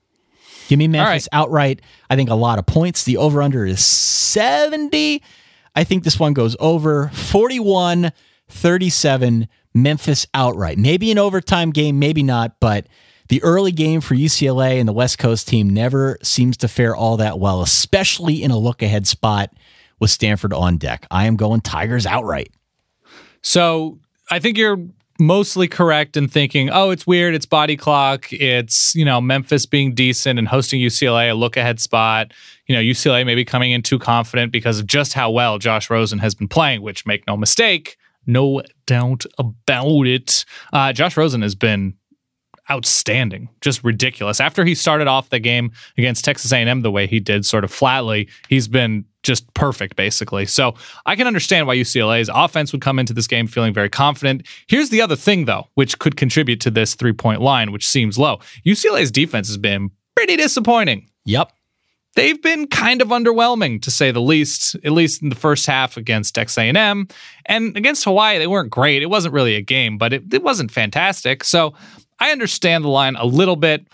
Give me Memphis outright. I think a lot of points. The over-under is 70. I think this one goes over 41-37, Memphis outright. Maybe an overtime game, maybe not, but the early game for UCLA and the West Coast team never seems to fare all that well, especially in a look-ahead spot with Stanford on deck. I am going Tigers outright. So I think you're mostly correct in thinking, oh, it's weird, it's body clock, it's, Memphis being decent and hosting UCLA, a look-ahead spot. UCLA maybe coming in too confident because of just how well Josh Rosen has been playing, which, make no mistake, no doubt about it. Josh Rosen has been outstanding, just ridiculous. After he started off the game against Texas A&M the way he did, sort of flatly, he's been just perfect, basically. So I can understand why UCLA's offense would come into this game feeling very confident. Here's the other thing, though, which could contribute to this 3-point line, which seems low. UCLA's defense has been pretty disappointing. Yep. They've been kind of underwhelming, to say the least, at least in the first half against Texas A&M. And against Hawaii, they weren't great. It wasn't really a game, but it wasn't fantastic. So I understand the line a little bit.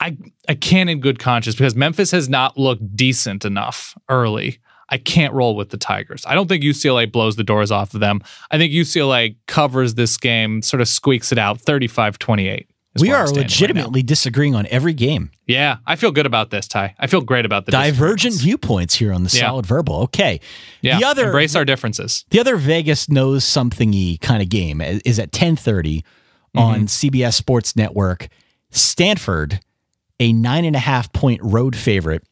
I can't in good conscience, because Memphis has not looked decent enough early. I can't roll with the Tigers. I don't think UCLA blows the doors off of them. I think UCLA covers this game, sort of squeaks it out, 35-28. We are legitimately disagreeing on every game. Yeah, I feel good about this, Ty. I feel great about the divergent viewpoints here on the Solid Verbal. Okay. Yeah, embrace our differences. The other Vegas knows something-y kind of game is at 10:30 on CBS Sports Network. Stanford, a 9.5-point road favorite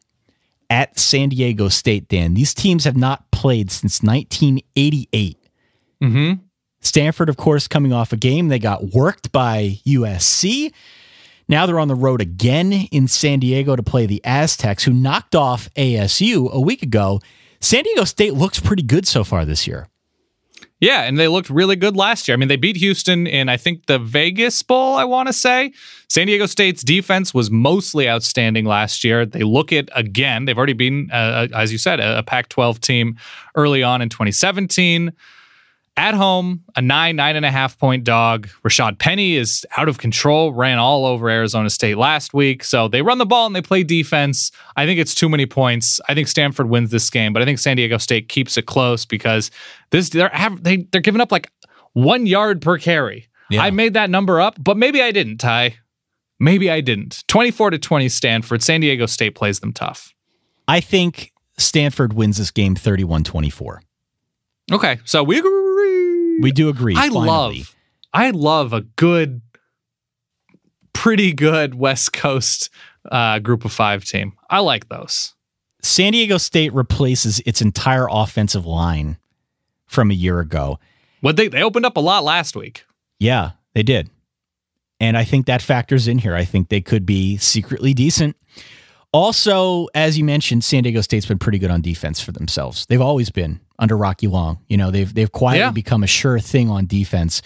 at San Diego State, Dan. These teams have not played since 1988. Mm-hmm. Stanford, of course, coming off a game. They got worked by USC. Now they're on the road again in San Diego to play the Aztecs, who knocked off ASU a week ago. San Diego State looks pretty good so far this year. Yeah, and they looked really good last year. I mean, they beat Houston in, I think, the Vegas Bowl, I want to say. San Diego State's defense was mostly outstanding last year. They look it again. They've already been, as you said, a Pac-12 team early on in 2017. At home, a 9.5-point dog. Rashad Penny is out of control, ran all over Arizona State last week. So they run the ball and they play defense. I think it's too many points. I think Stanford wins this game, but I think San Diego State keeps it close because they're giving up like 1 yard per carry. Yeah. I made that number up, but maybe I didn't, Ty. Maybe I didn't. 24-20 Stanford. San Diego State plays them tough. I think Stanford wins this game 31-24. Okay, so we agree. We do agree. I love a good, pretty good West Coast group of 5 team. I like those. San Diego State replaces its entire offensive line from a year ago. Well, they opened up a lot last week. Yeah, they did. And I think that factors in here. I think they could be secretly decent. Also, as you mentioned, San Diego State's been pretty good on defense for themselves. They've always been under Rocky Long. They've quietly become a sure thing on defense.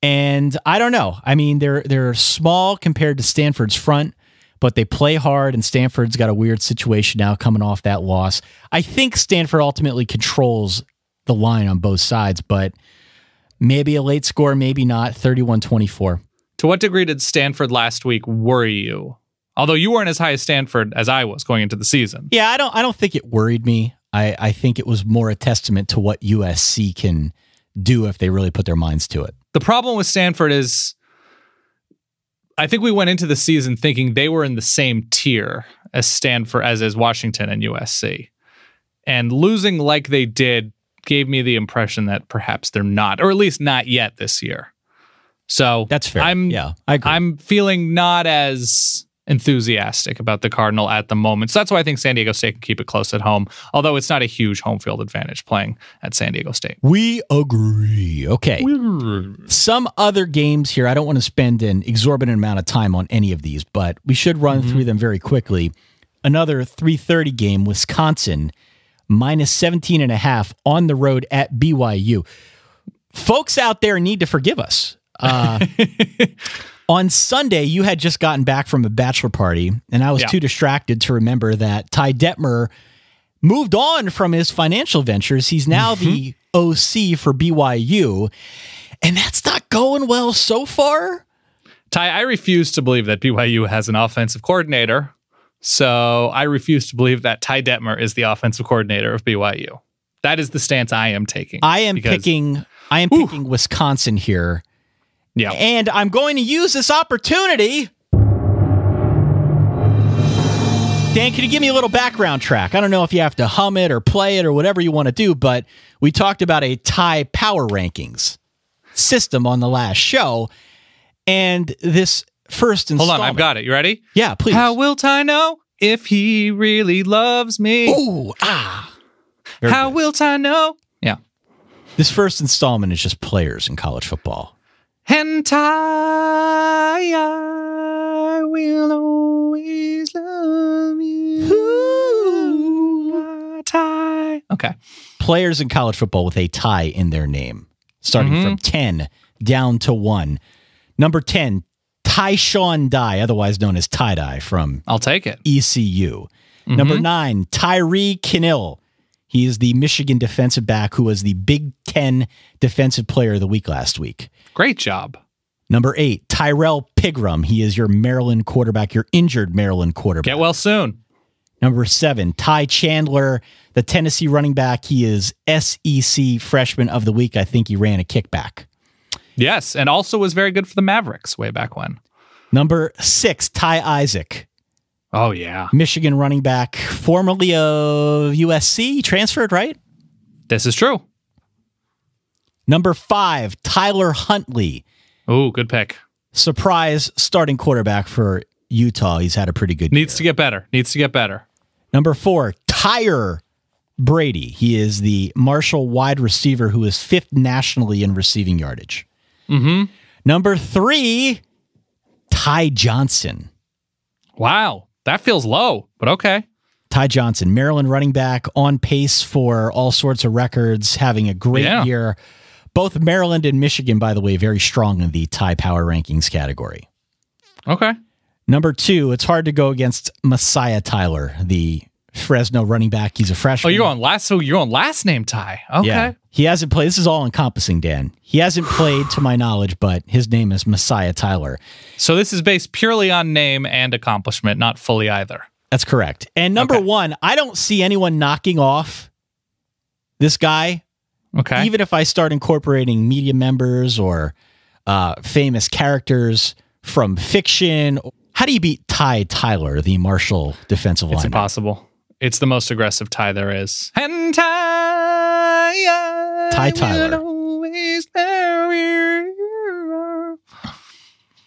And I don't know. I mean, they're small compared to Stanford's front, but they play hard, and Stanford's got a weird situation now coming off that loss. I think Stanford ultimately controls the line on both sides, but maybe a late score, maybe not. 31-24. To what degree did Stanford last week worry you? Although you weren't as high as Stanford as I was going into the season. Yeah, I don't think it worried me. I think it was more a testament to what USC can do if they really put their minds to it. The problem with Stanford is I think we went into the season thinking they were in the same tier as Stanford, as Washington and USC. And losing like they did gave me the impression that perhaps they're not, or at least not yet this year. So that's fair. I agree. I'm feeling not as enthusiastic about the Cardinal at the moment. So that's why I think San Diego State can keep it close at home, although it's not a huge home field advantage playing at San Diego State. We agree. Okay. Some other games here. I don't want to spend an exorbitant amount of time on any of these, but we should run through them very quickly. Another 3:30 game, Wisconsin, minus 17.5 on the road at BYU. Folks out there need to forgive us. On Sunday, you had just gotten back from a bachelor party, and I was too distracted to remember that Ty Detmer moved on from his financial ventures. He's now the OC for BYU, and that's not going well so far. Ty, I refuse to believe that BYU has an offensive coordinator, so I refuse to believe that Ty Detmer is the offensive coordinator of BYU. That is the stance I am taking. I am picking Wisconsin here. Yeah. And I'm going to use this opportunity. Dan, can you give me a little background track? I don't know if you have to hum it or play it or whatever you want to do, but we talked about a Ty power rankings system on the last show. And this first installment. Hold on, I've got it. You ready? Yeah, please. How will Ty know if he really loves me? Ooh, Very How good. will Ty know? Yeah. This first installment is just players in college football. And Ty, I will always love you. Ooh, Ty. Okay. Players in college football with a tie in their name, starting from 10 down to 1. Number 10, Tyshawn Dye, otherwise known as Tie-Dye from I'll take it. ECU. Number 9, Tyree Knill. He is the Michigan defensive back who was the Big Ten Defensive Player of the Week last week. Great job. Number 8, Tyrell Pigram. He is your Maryland quarterback, your injured Maryland quarterback. Get well soon. Number 7, Ty Chandler, the Tennessee running back. He is SEC Freshman of the Week. I think he ran a kickback. Yes, and also was very good for the Mavericks way back when. Number 6, Ty Isaac. Oh, yeah. Michigan running back, formerly of USC, transferred, right? This is true. Number 5, Tyler Huntley. Oh, good pick. Surprise starting quarterback for Utah. He's had a pretty good year. Needs to get better. Number 4, Tyre Brady. He is the Marshall wide receiver who is 5th nationally in receiving yardage. Number 3, Ty Johnson. Wow. That feels low, but okay. Ty Johnson, Maryland running back, on pace for all sorts of records, having a great year. Both Maryland and Michigan, by the way, very strong in the Ty Power Rankings category. Okay. Number 2, it's hard to go against Messiah Tyler, the Fresno running back. He's a freshman. Oh, you're on last name Ty. Okay. Yeah. He hasn't played. This is all encompassing, Dan. He hasn't played to my knowledge, but his name is Messiah Tyler. So this is based purely on name and accomplishment, not fully either. That's correct. And number 1, I don't see anyone knocking off this guy. Okay. Even if I start incorporating media members or famous characters from fiction. How do you beat Ty Tyler, the Marshall defensive lineman? It's impossible. It's the most aggressive Ty there is. And Ty Tyler.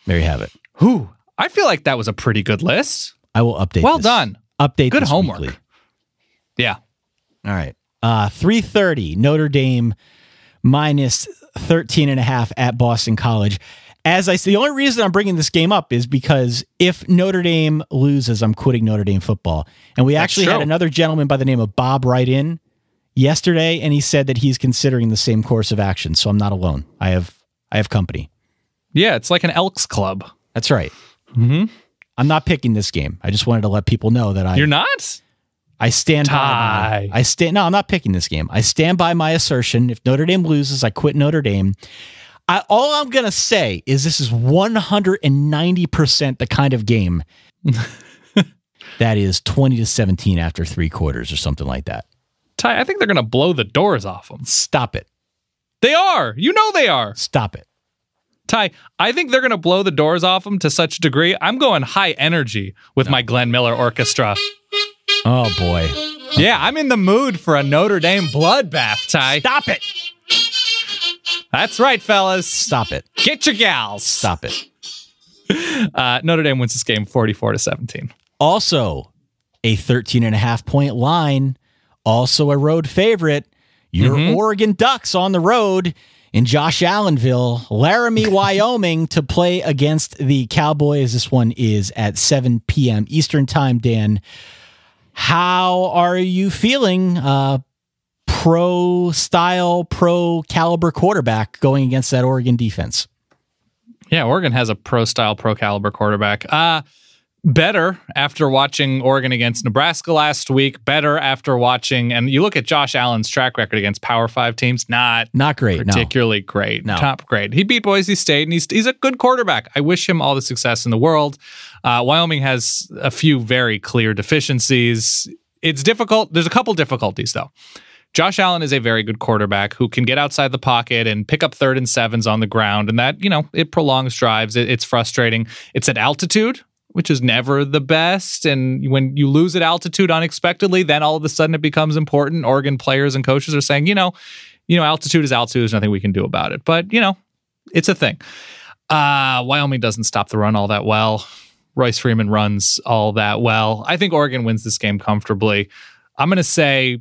There you have it. Whew. I feel like that was a pretty good list. I will update Well this. done. Update Good this homework. weekly. Yeah. All right. 3:30, Notre Dame minus 13.5 at Boston College. As I say, the only reason I'm bringing this game up is because if Notre Dame loses, I'm quitting Notre Dame football. And we actually had another gentleman by the name of Bob write in yesterday, and he said that he's considering the same course of action. So I'm not alone. I have company. Yeah, it's like an Elks Club. That's right. I'm not picking this game. I just wanted to let people know that You're not? I stand by. No, I'm not picking this game. I stand by my assertion. If Notre Dame loses, I quit Notre Dame. All I'm going to say is this is 190% the kind of game that is 20-17 after 3 quarters or something like that. Ty, I think they're going to blow the doors off them. Stop it. They are. You know they are. Stop it. Ty, I think they're going to blow the doors off them to such a degree. I'm going high energy with my Glenn Miller Orchestra. Oh, boy. Yeah, I'm in the mood for a Notre Dame bloodbath, Ty. Stop it. That's right, fellas. Stop it. Get your gals. Stop it. Notre Dame wins this game 44-17. Also, a 13.5-point line. Also a road favorite. Your Oregon Ducks on the road in Josh Allenville, Laramie, Wyoming, to play against the Cowboys. This one is at 7 p.m. Eastern Time, Dan. How are you feeling? Pro-style, pro-caliber quarterback going against that Oregon defense. Yeah, Oregon has a pro-style, pro-caliber quarterback. Better after watching Oregon against Nebraska last week. Better after watching, and you look at Josh Allen's track record against Power 5 teams, not great, particularly great, no. Top grade. He beat Boise State, and he's a good quarterback. I wish him all the success in the world. Wyoming has a few very clear deficiencies. It's difficult. There's a couple difficulties, though. Josh Allen is a very good quarterback who can get outside the pocket and pick up 3rd and 7s on the ground, and that, it prolongs drives. It's frustrating. It's at altitude, which is never the best. And when you lose at altitude unexpectedly, then all of a sudden it becomes important. Oregon players and coaches are saying, altitude is altitude. There's nothing we can do about it. But, it's a thing. Wyoming doesn't stop the run all that well. Royce Freeman runs all that well. I think Oregon wins this game comfortably. I'm going to say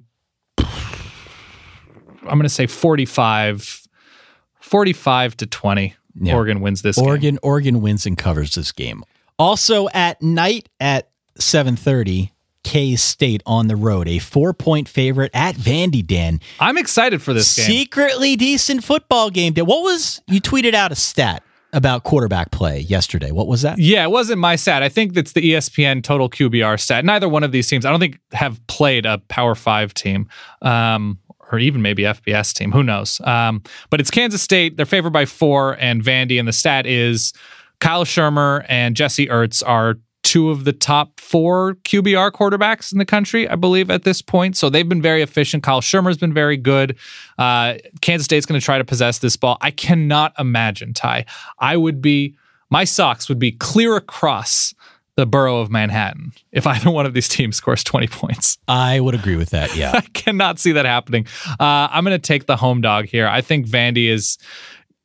45-20. Yeah. Oregon wins this game. Oregon wins and covers this game. Also at night at 7:30, K-State on the road, a 4-point favorite at Vandy, Dan. I'm excited for this game. Secretly decent football game. You tweeted out a stat about quarterback play yesterday. What was that? Yeah, it wasn't my stat. I think that's the ESPN total QBR stat. Neither one of these teams, I don't think, have played a Power 5 team. Or even maybe FBS team. Who knows? But it's Kansas State. They're favored by 4, and Vandy. And the stat is Kyle Shermer and Jesse Ertz are 2 of the top 4 QBR quarterbacks in the country, I believe, at this point. So they've been very efficient. Kyle Shermer's been very good. Kansas State's going to try to possess this ball. I cannot imagine, Ty. My socks would be clear across the borough of Manhattan if either one of these teams scores 20 points. I would agree with that, yeah. I cannot see that happening. I'm going to take the home dog here. I think Vandy is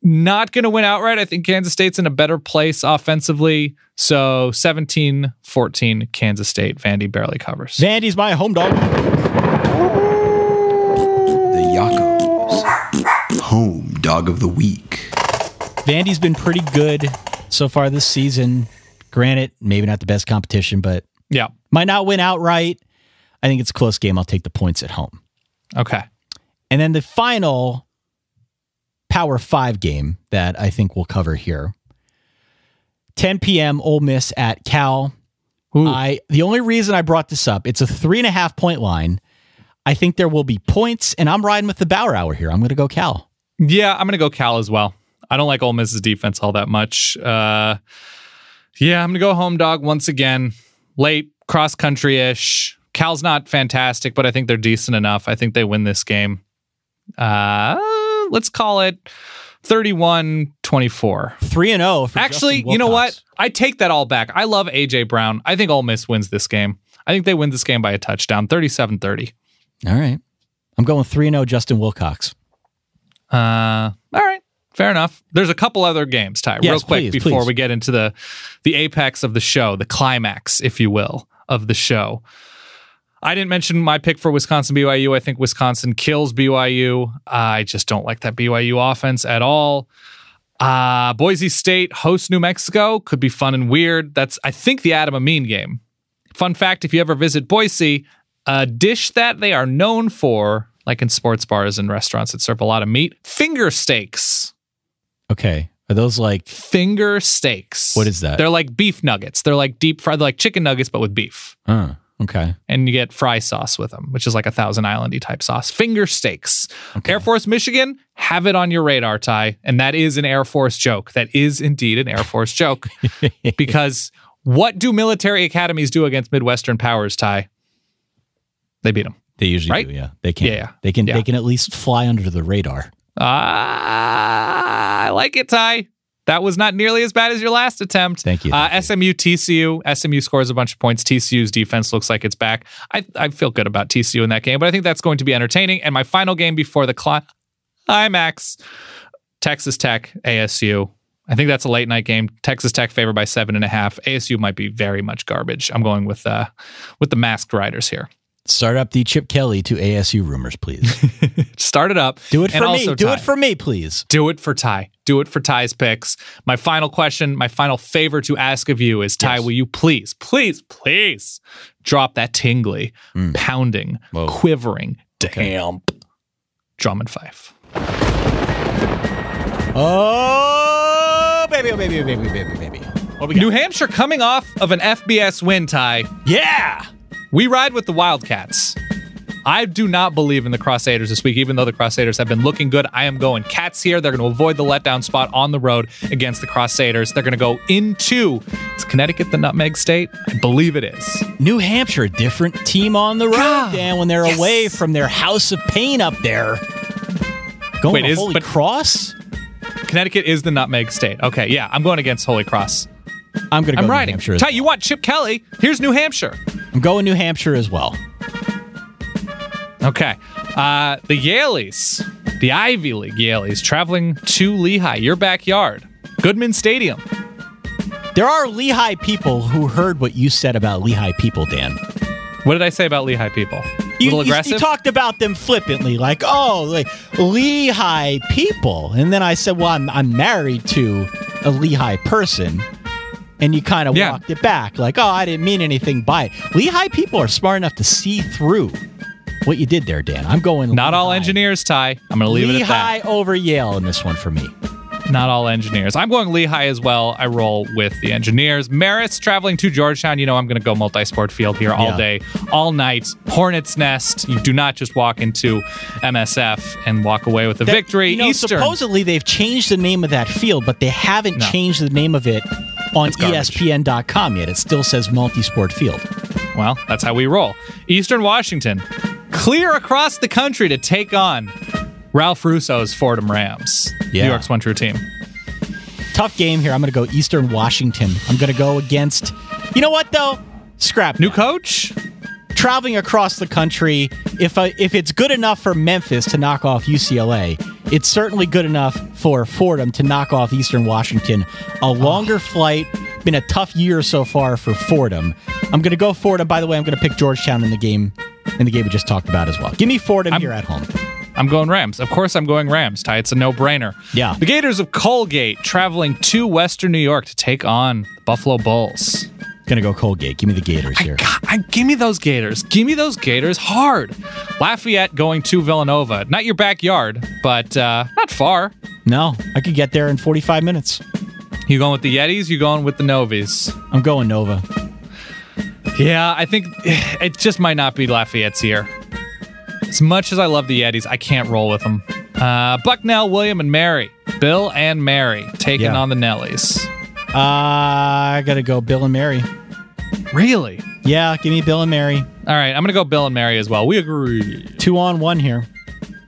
not going to win outright. I think Kansas State's in a better place offensively. So 17-14 Kansas State. Vandy barely covers. Vandy's my home dog. The Yakos. Home dog of the week. Vandy's been pretty good so far this season. Granted, maybe not the best competition, but yeah, might not win outright. I think it's a close game. I'll take the points at home. Okay. And then the final Power 5 game that I think we'll cover here. 10 p.m. Ole Miss at Cal. The only reason I brought this up, it's a 3.5-point line. I think there will be points, and I'm riding with the Bauer Hour here. I'm going to go Cal. Yeah, I'm going to go Cal as well. I don't like Ole Miss's defense all that much. Yeah, I'm going to go home dog once again. Late, cross-country-ish. Cal's not fantastic, but I think they're decent enough. I think they win this game. Let's call it 31-24. 3-0 for Actually, Justin you know Wilcox. what? I take that all back. I love A.J. Brown. I think Ole Miss wins this game. I think they win this game by a touchdown, 37-30. All right. I'm going 3-0 Justin Wilcox. All right. Fair enough. There's a couple other games, Ty, yes, real quick please. before we get into the apex of the show, the climax, if you will, of the show. I didn't mention my pick for Wisconsin-BYU. I think Wisconsin kills BYU. I just don't like that BYU offense at all. Boise State hosts New Mexico. Could be fun and weird. That's, I think, the Adam Amin game. Fun fact, if you ever visit Boise, a dish that they are known for, like in sports bars and restaurants that serve a lot of meat, finger steaks. Okay. Are those like finger steaks? What is that? They're like beef nuggets. They're like deep fried, like chicken nuggets, but with beef. Okay. And you get fry sauce with them, which is like a Thousand Island-y type sauce. Finger steaks. Okay. Air Force Michigan, have it on your radar, Ty. And that is an Air Force joke. That is indeed an Air Force joke. Because what do military academies do against Midwestern powers, Ty? They beat them. They usually do, yeah. They can. Yeah. They can at least fly under the radar. I like it, Ty. That was not nearly as bad as your last attempt. Thank you. SMU, TCU. SMU scores a bunch of points. TCU's defense looks like it's back. I feel good about TCU in that game, but I think that's going to be entertaining. And my final game before the climax, Texas Tech, ASU. I think that's a late night game. Texas Tech favored by 7.5. ASU might be very much garbage. I'm going with the masked riders here. Start up the Chip Kelly to ASU rumors, please. Start it up. Do it for me. Do Ty. it for me, please. Do it for Ty. Do it for Ty's picks. My final question, my final favor to ask of you is, Ty, Yes. will you please drop that tingly, pounding, quivering, damp drum and fife? Oh, baby, oh, baby, oh, baby, baby, baby. What we got? New Hampshire coming off of an FBS win, Ty. Yeah. We ride with the Wildcats. I do not believe in the Crusaders this week, even though the Crusaders have been looking good. I am going Cats here. They're going to avoid the letdown spot on the road against the Crusaders. They're going to go into, is Connecticut the Nutmeg State? I believe it is. New Hampshire, different team on the road, Dan, when they're away from their house of pain up there. Going to Holy Cross? Connecticut is the Nutmeg State. Okay, yeah, I'm going against Holy Cross. I'm going to go New riding. Hampshire. Ty, you want Chip Kelly? Here's New Hampshire. I'm going New Hampshire as well. Okay. The Yaleys, the Ivy League Yaleys, traveling to Lehigh, your backyard, Goodman Stadium. There are Lehigh people who heard what you said about Lehigh people, Dan. What did I say about Lehigh people? You Aggressive? talked about them flippantly, like, oh, like Lehigh people. And then I said, well, I'm married to a Lehigh person. And you kind of walked it back, like, oh, I didn't mean anything by it. Lehigh people are smart enough to see through what you did there, Dan. I'm going Not Lehigh. all engineers, Ty. I'm going to leave it at that. Lehigh over Yale in this one for me. Not all engineers. I'm going Lehigh as well. I roll with the engineers. Marist traveling to Georgetown. You know I'm going to go multi-sport field here all day, all night. Hornet's Nest. You do not just walk into MSF and walk away with a victory. You know, Eastern. supposedly they've changed the name of that field, but they haven't changed the name of it on ESPN.com yet. It still says multi-sport field. Well, that's how we roll. Eastern Washington. Clear across the country to take on Ralph Russo's Fordham Rams. Yeah. New York's one true team. Tough game here. I'm going to go Eastern Washington. I'm going to go against, you know what, though? Scrap New that. coach? Traveling across the country, if it's good enough for Memphis to knock off UCLA, it's certainly good enough for Fordham to knock off Eastern Washington. A longer flight, been a tough year so far for Fordham. I'm going to go Fordham. By the way, I'm going to pick Georgetown in the game we just talked about as well. Give me Fordham here at home. I'm going Rams. Of course I'm going Rams, Ty. It's a no-brainer. Yeah. The Gators of Colgate traveling to Western New York to take on the Buffalo Bulls. Gonna go Colgate. Give me the Gators here. Give me those Gators. Give me those Gators hard. Lafayette going to Villanova. Not your backyard, but not far. No, I could get there in 45 minutes. You going with the Yetis? You going with the Novies? I'm going Nova. Yeah, I think it just might not be Lafayette's year. As much as I love the Yetis, I can't roll with them. Bucknell, William, and Mary. Bill and Mary taking on the Nellies. I gotta go Bill and Mary. Really? Yeah, give me Bill and Mary. All right, I'm gonna go Bill and Mary as well. We agree. 2-on-1 here.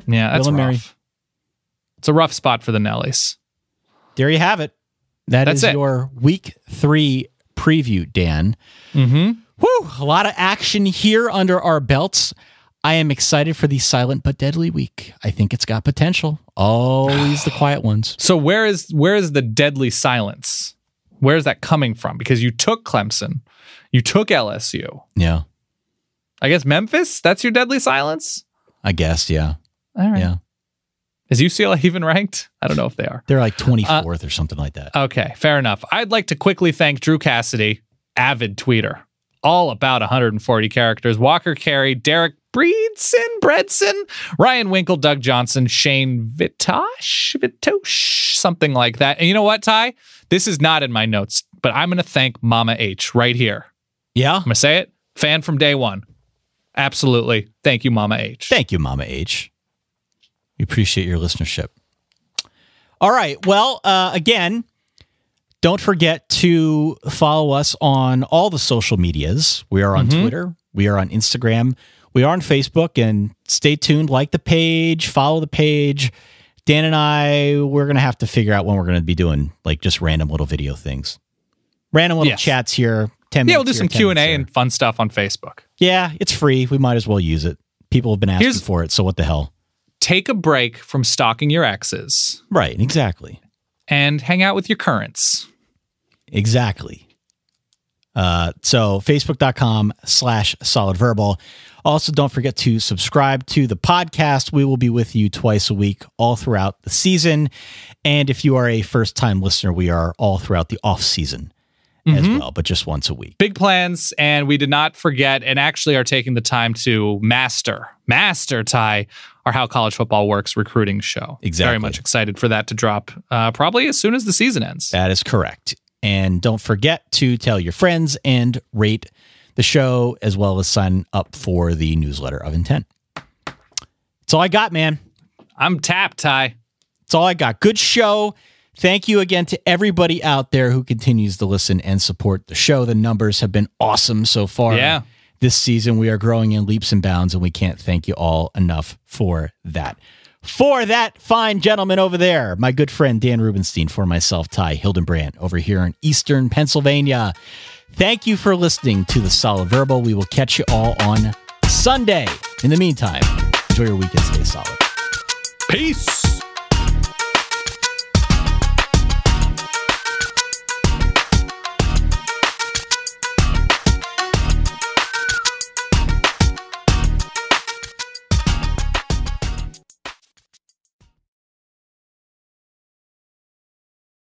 Yeah, that's Bill and rough. Mary. It's a rough spot for the Nellies. There you have it. That's your Week 3 preview, Dan. Mm-hmm. Whew, a lot of action here under our belts. I am excited for the silent but deadly week. I think it's got potential. Always the quiet ones. So where is the deadly silence? Where is that coming from? Because you took Clemson, you took LSU. Yeah. I guess Memphis, that's your deadly silence? I guess, yeah. All right. Yeah. Is UCLA even ranked? I don't know if they are. They're like 24th or something like that. Okay, fair enough. I'd like to quickly thank Drew Cassidy, avid tweeter, all about 140 characters. Walker Carey, Derek Bredson, Ryan Winkle, Doug Johnson, Shane Vitosh, something like that. And you know what, Ty? This is not in my notes, but I'm going to thank Mama H right here. Yeah? I'm going to say it. Fan from day one. Absolutely. Thank you, Mama H. Thank you, Mama H. We appreciate your listenership. All right. Well, again, don't forget to follow us on all the social medias. We are on Twitter. We are on Instagram. We are on Facebook. And stay tuned. Like the page. Follow the page. Dan and I, we're going to have to figure out when we're going to be doing like just random little video things. Random little chats here. 10 minutes. Yeah, we'll do some Q&A and fun stuff on Facebook. Yeah, it's free. We might as well use it. People have been asking for it, so what the hell? Take a break from stalking your exes. Right, exactly. and hang out with your currents. Exactly. So facebook.com/solidverbal. Also, don't forget to subscribe to the podcast. We will be with you twice a week all throughout the season. And if you are a first-time listener, we are all throughout the off-season as well, but just once a week. Big plans, and we did not forget and actually are taking the time to master, Ty, our How College Football Works recruiting show. Exactly. Very much excited for that to drop probably as soon as the season ends. That is correct. And don't forget to tell your friends and rate the show, as well as sign up for the newsletter of intent. That's all I got, man. I'm tapped, Ty. That's all I got. Good show. Thank you again to everybody out there who continues to listen and support the show. The numbers have been awesome so far. Yeah. This season, we are growing in leaps and bounds, and we can't thank you all enough for that. For that fine gentleman over there, my good friend Dan Rubenstein, for myself, Ty Hildenbrandt, over here in Eastern Pennsylvania. Thank you for listening to The Solid Verbal. We will catch you all on Sunday. In the meantime, enjoy your weekend. Stay solid. Peace.